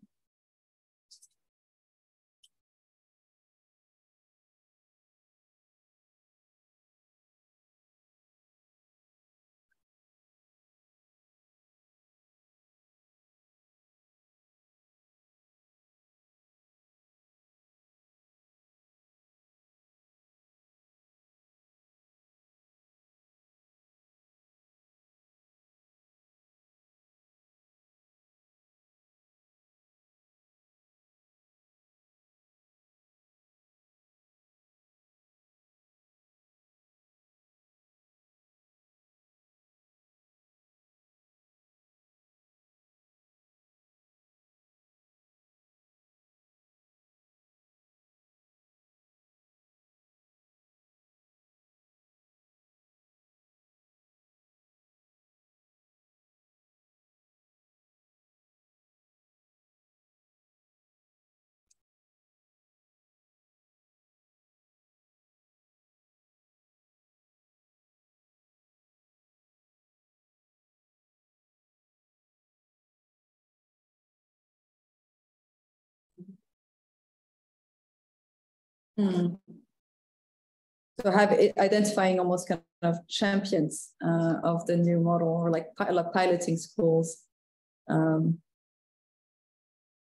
So identifying almost kind of champions of the new model, or like piloting schools.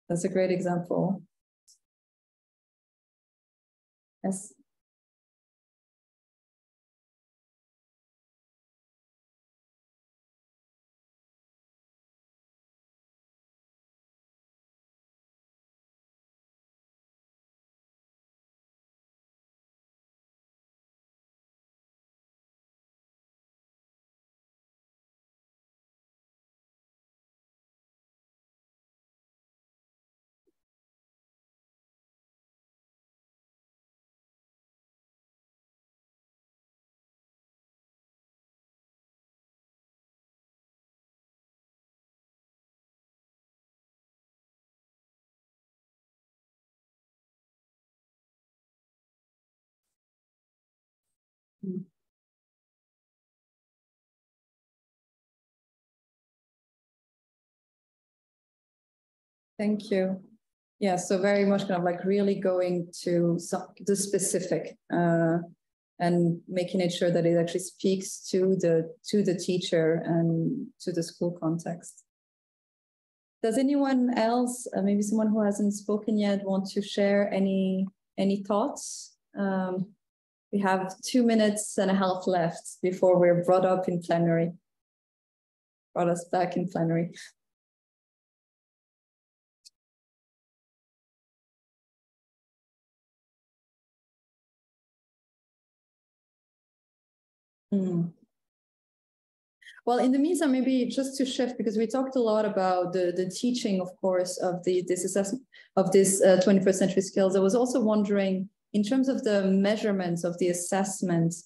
That's a great example. Yes. Thank you. Yeah, so very much kind of like really going to the specific and making it sure that it actually speaks to the teacher and to the school context. Does anyone else, maybe someone who hasn't spoken yet, want to share any thoughts? We have 2.5 minutes left before we're brought us back in plenary. Well, in the meantime, maybe just to shift, because we talked a lot about the teaching, of course, of this assessment of this 21st century skills. I was also wondering, in terms of the measurements of the assessments,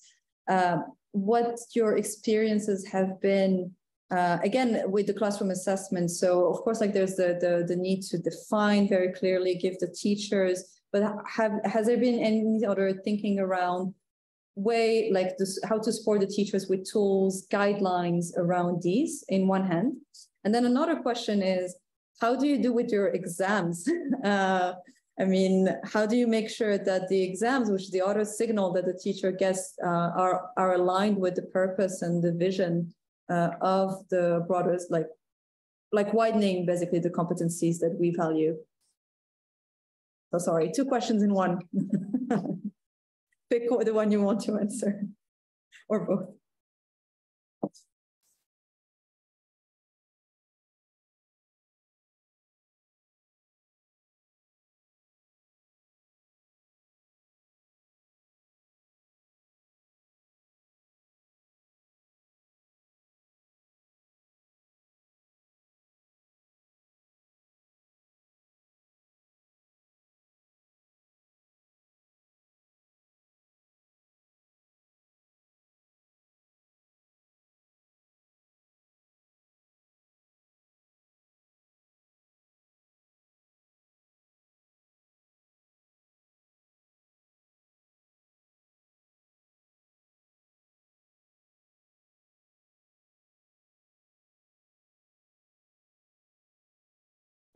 what your experiences have been, again, with the classroom assessment. So, of course, like there's the need to define very clearly, give the teachers, but has there been any other thinking around how to support the teachers with tools, guidelines around these in one hand? And then another question is, how do you do with your exams? I mean, how do you make sure that the exams, which the auto signal that the teacher gets, are aligned with the purpose and the vision of the broader, like widening basically the competencies that we value? So sorry, 2 questions in one. Pick the one you want to answer, or both.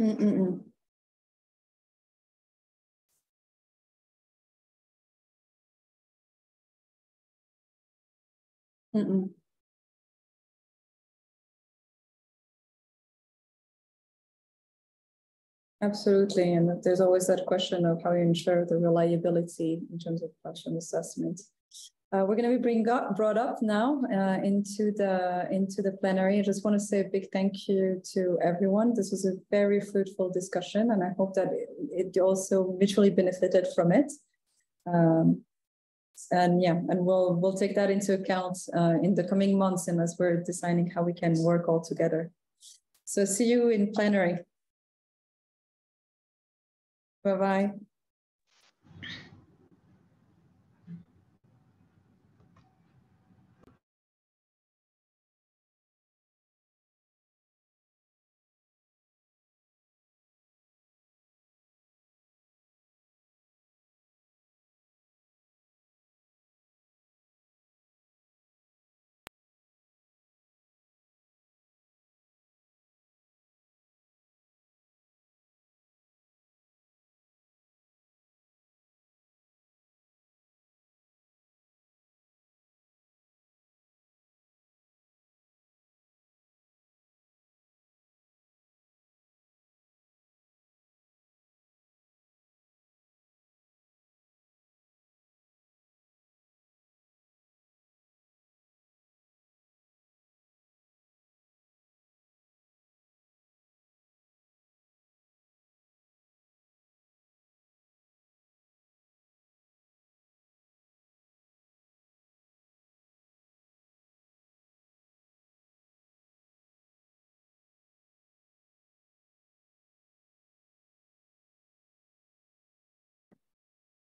Mm-mm-mm. Mm-mm. Absolutely, and there's always that question of how you ensure the reliability in terms of classroom assessment. We're going to be brought up now into the plenary. I just want to say a big thank you to everyone. This was a very fruitful discussion, and I hope that it also mutually benefited from it. And yeah, and we'll take that into account in the coming months, and as we're deciding how we can work all together. So see you in plenary. Bye-bye.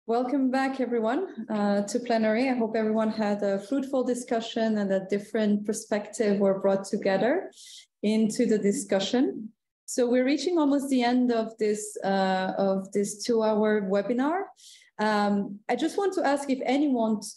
Welcome back, everyone, to plenary. I hope everyone had a fruitful discussion and that different perspectives were brought together into the discussion. So we're reaching almost the end of this 2-hour webinar. I just want to ask if anyone wants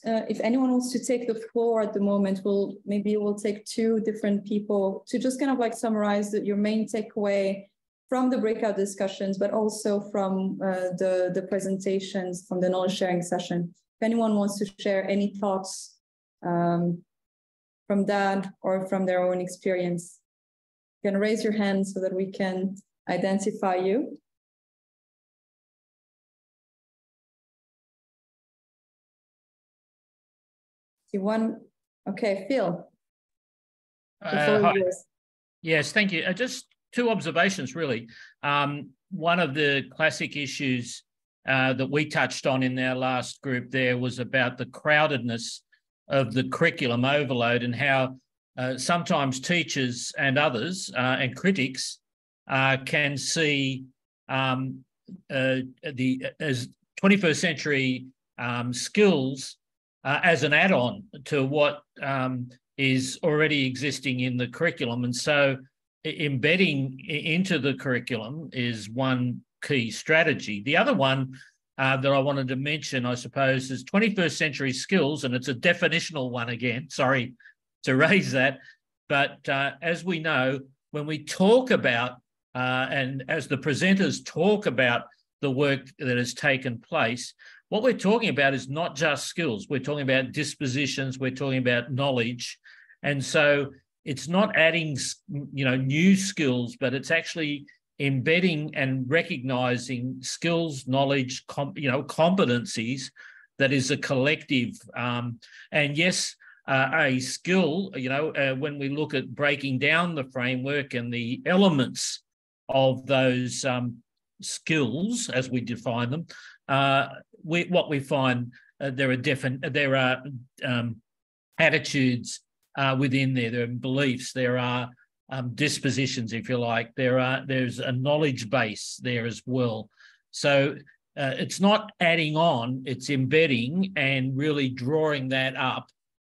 to take the floor at the moment. We'll take 2 different people to just kind of like summarize your main takeaway from the breakout discussions, but also from the presentations from the knowledge sharing session. If anyone wants to share any thoughts from that or from their own experience, you can raise your hand so that we can identify you. See one, okay, Phil. Hi. Yes, thank you. Just 2 observations, really. One of the classic issues that we touched on in our last group there was about the crowdedness of the curriculum overload and how sometimes teachers and others and critics can see as 21st century skills as an add-on to what is already existing in the curriculum. And so embedding into the curriculum is one key strategy. The other one that I wanted to mention, I suppose, is 21st century skills, and it's a definitional one again, sorry to raise that, but as we know, when we talk about, and as the presenters talk about the work that has taken place, what we're talking about is not just skills, we're talking about dispositions, we're talking about knowledge, and so it's not adding, new skills, but it's actually embedding and recognizing skills, knowledge, competencies that is a collective. And yes, a skill, when we look at breaking down the framework and the elements of those skills as we define them, what we find there are attitudes within there are beliefs, there are dispositions, if you like, there's a knowledge base there as well. So it's not adding on, it's embedding and really drawing that up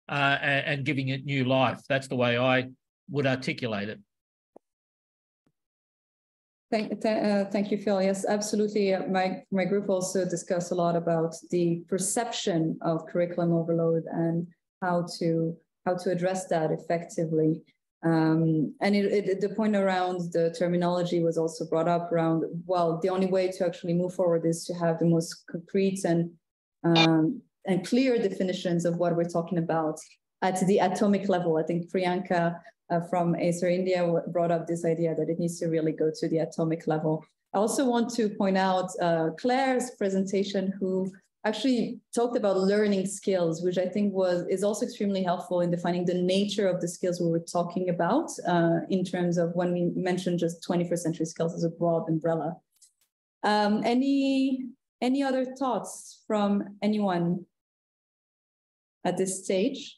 and giving it new life. That's the way I would articulate it. Thank you, Phil. Yes, absolutely. My group also discussed a lot about the perception of curriculum overload and how to address that effectively. And the point around the terminology was also brought up around, well, the only way to actually move forward is to have the most concrete and clear definitions of what we're talking about at the atomic level. I think Priyanka from Acer India brought up this idea that it needs to really go to the atomic level. I also want to point out Claire's presentation, who actually talked about learning skills, which I think is also extremely helpful in defining the nature of the skills we were talking about in terms of when we mentioned just 21st century skills as a broad umbrella. Any other thoughts from anyone at this stage?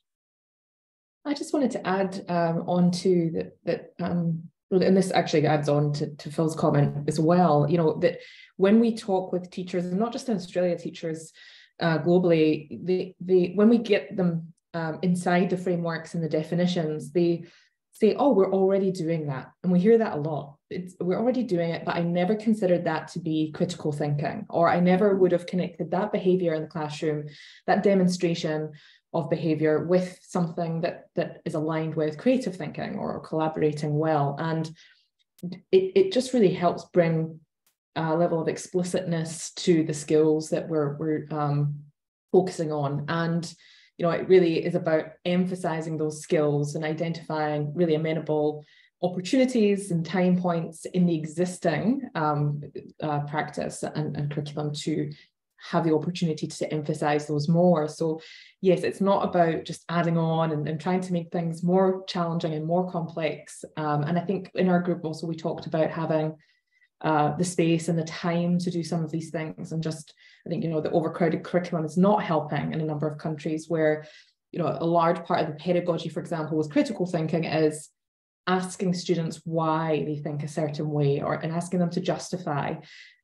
I just wanted to add on to that, and this actually adds on to Phil's comment as well, that when we talk with teachers, and not just in Australia, teachers globally, when we get them inside the frameworks and the definitions, they say, oh, we're already doing that. And we hear that a lot. We're already doing it, but I never considered that to be critical thinking, or I never would have connected that behavior in the classroom, that demonstration of behavior with something that is aligned with creative thinking or collaborating well. And it just really helps bring a level of explicitness to the skills that we're focusing on. And it really is about emphasizing those skills and identifying really amenable opportunities and time points in the existing practice and curriculum to have the opportunity to emphasize those more. So yes, it's not about just adding on and trying to make things more challenging and more complex. And I think in our group also, we talked about having the space and the time to do some of these things. And just, I think, the overcrowded curriculum is not helping in a number of countries where, a large part of the pedagogy, for example, with critical thinking is asking students why they think a certain way and asking them to justify.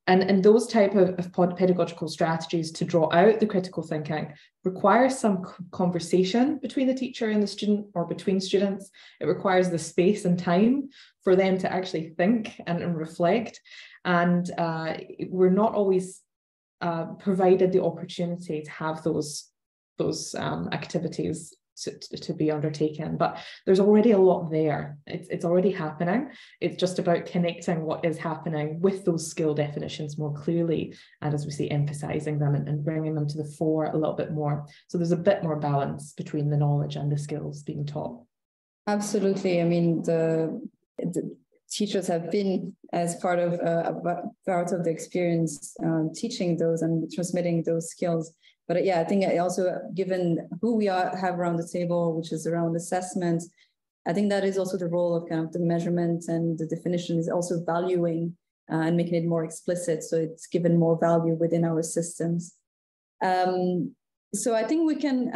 And those type of pedagogical strategies to draw out the critical thinking requires some conversation between the teacher and the student, or between students. It requires the space and time for them to actually think and reflect. And we're not always provided the opportunity to have those activities to be undertaken, but there's already a lot there. It's already happening. It's just about connecting what is happening with those skill definitions more clearly, and as we say, emphasizing them and bringing them to the fore a little bit more. So there's a bit more balance between the knowledge and the skills being taught. Absolutely. I mean, the teachers have been as part of the experience teaching those and transmitting those skills. But yeah, I think also, given who we have around the table, which is around assessment, I think that is also the role of kind of the measurement and the definition is also valuing and making it more explicit. So it's given more value within our systems. So I think we can,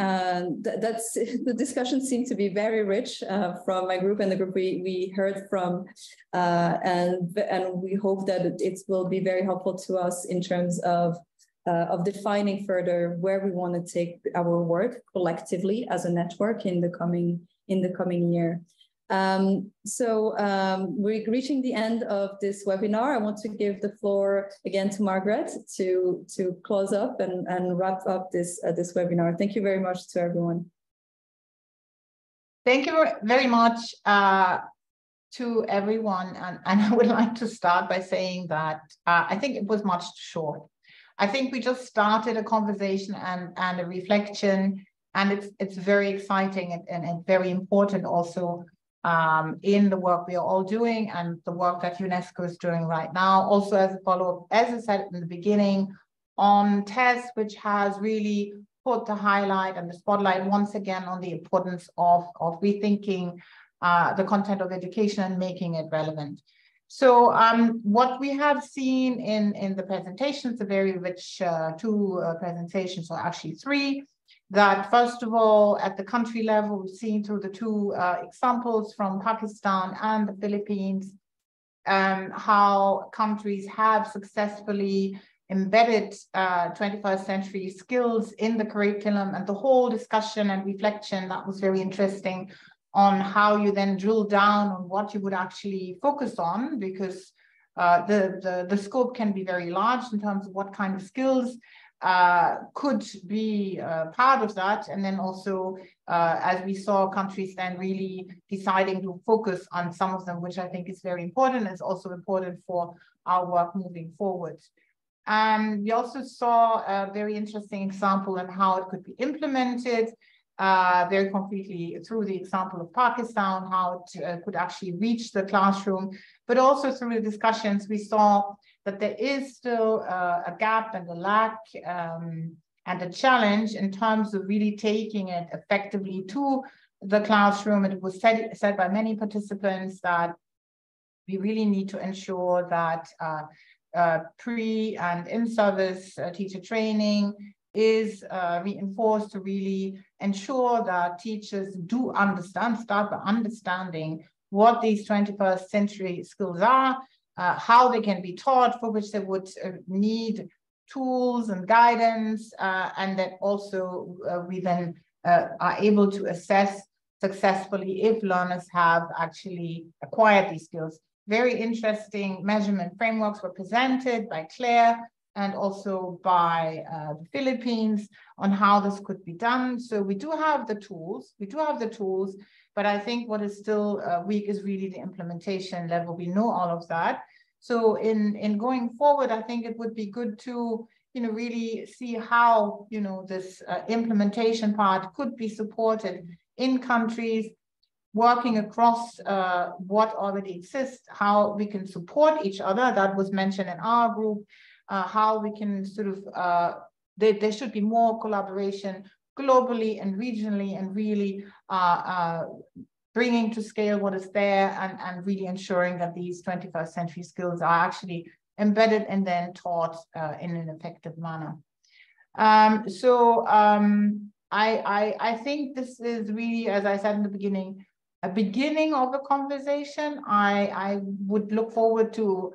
that's the discussion seemed to be very rich from my group and the group we heard from, and we hope that it will be very helpful to us in terms of defining further where we want to take our work collectively as a network in the coming year. So we're reaching the end of this webinar. I want to give the floor again to Margaret to close up and wrap up this webinar. Thank you very much to everyone. Thank you very much to everyone. And I would like to start by saying that I think it was much too short. I think we just started a conversation and a reflection, and it's very exciting and very important also in the work we are all doing and the work that UNESCO is doing right now. Also as a follow-up, as I said in the beginning, on TESS, which has really put the highlight and the spotlight once again on the importance of rethinking the content of education and making it relevant. So what we have seen in the presentations, a very rich two presentations, or actually three, that first of all, at the country level, we've seen through the two examples from Pakistan and the Philippines, how countries have successfully embedded 21st century skills in the curriculum, and the whole discussion and reflection that was very interesting on how you then drill down on what you would actually focus on, because the scope can be very large in terms of what kind of skills could be part of that. And then also, as we saw, countries then really deciding to focus on some of them, which I think is very important. It's also important for our work moving forward. We also saw a very interesting example on how it could be implemented very concretely through the example of Pakistan, how it could actually reach the classroom, but also through the discussions we saw that there is still a gap and a lack and a challenge in terms of really taking it effectively to the classroom. And it was said by many participants that we really need to ensure that pre and in-service teacher training is reinforced to really ensure that teachers do start by understanding what these 21st century skills are, how they can be taught, for which they would need tools and guidance, and that also we then are able to assess successfully if learners have actually acquired these skills. Very interesting measurement frameworks were presented by Claire and also by the Philippines on how this could be done. So we do have the tools, but I think what is still weak is really the implementation level. We know all of that. So in going forward, I think it would be good to, really see how, this implementation part could be supported in countries, working across what already exists, how we can support each other. That was mentioned in our group. How we can sort of, there should be more collaboration globally and regionally, and really bringing to scale what is there, and really ensuring that these 21st century skills are actually embedded and then taught in an effective manner. I think this is really, as I said in the beginning, a beginning of a conversation. I would look forward to,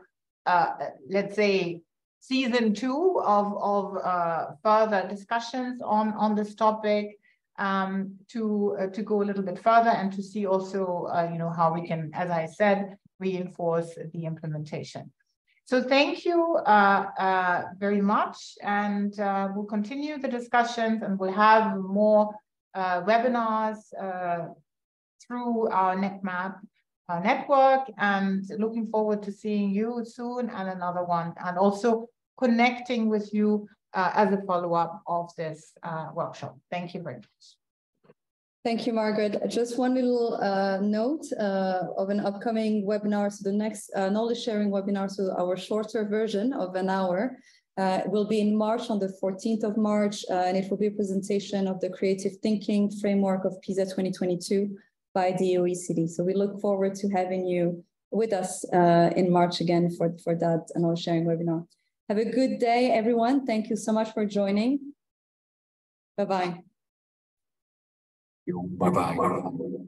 let's say, season 2 of further discussions on this topic, to go a little bit further and to see also, how we can, as I said, reinforce the implementation. So thank you very much, and we'll continue the discussions, and we'll have more webinars through our NEQMAP network, and looking forward to seeing you soon and another one, and also connecting with you as a follow-up of this workshop. Thank you very much. Thank you, Margaret. Just one little note of an upcoming webinar. So the next knowledge sharing webinar, so our shorter version of an hour, will be in March, on the 14th of March, and it will be a presentation of the creative thinking framework of PISA 2022 by the OECD. So we look forward to having you with us in March again for that knowledge sharing webinar. Have a good day, everyone. Thank you so much for joining. Bye-bye. Bye-bye.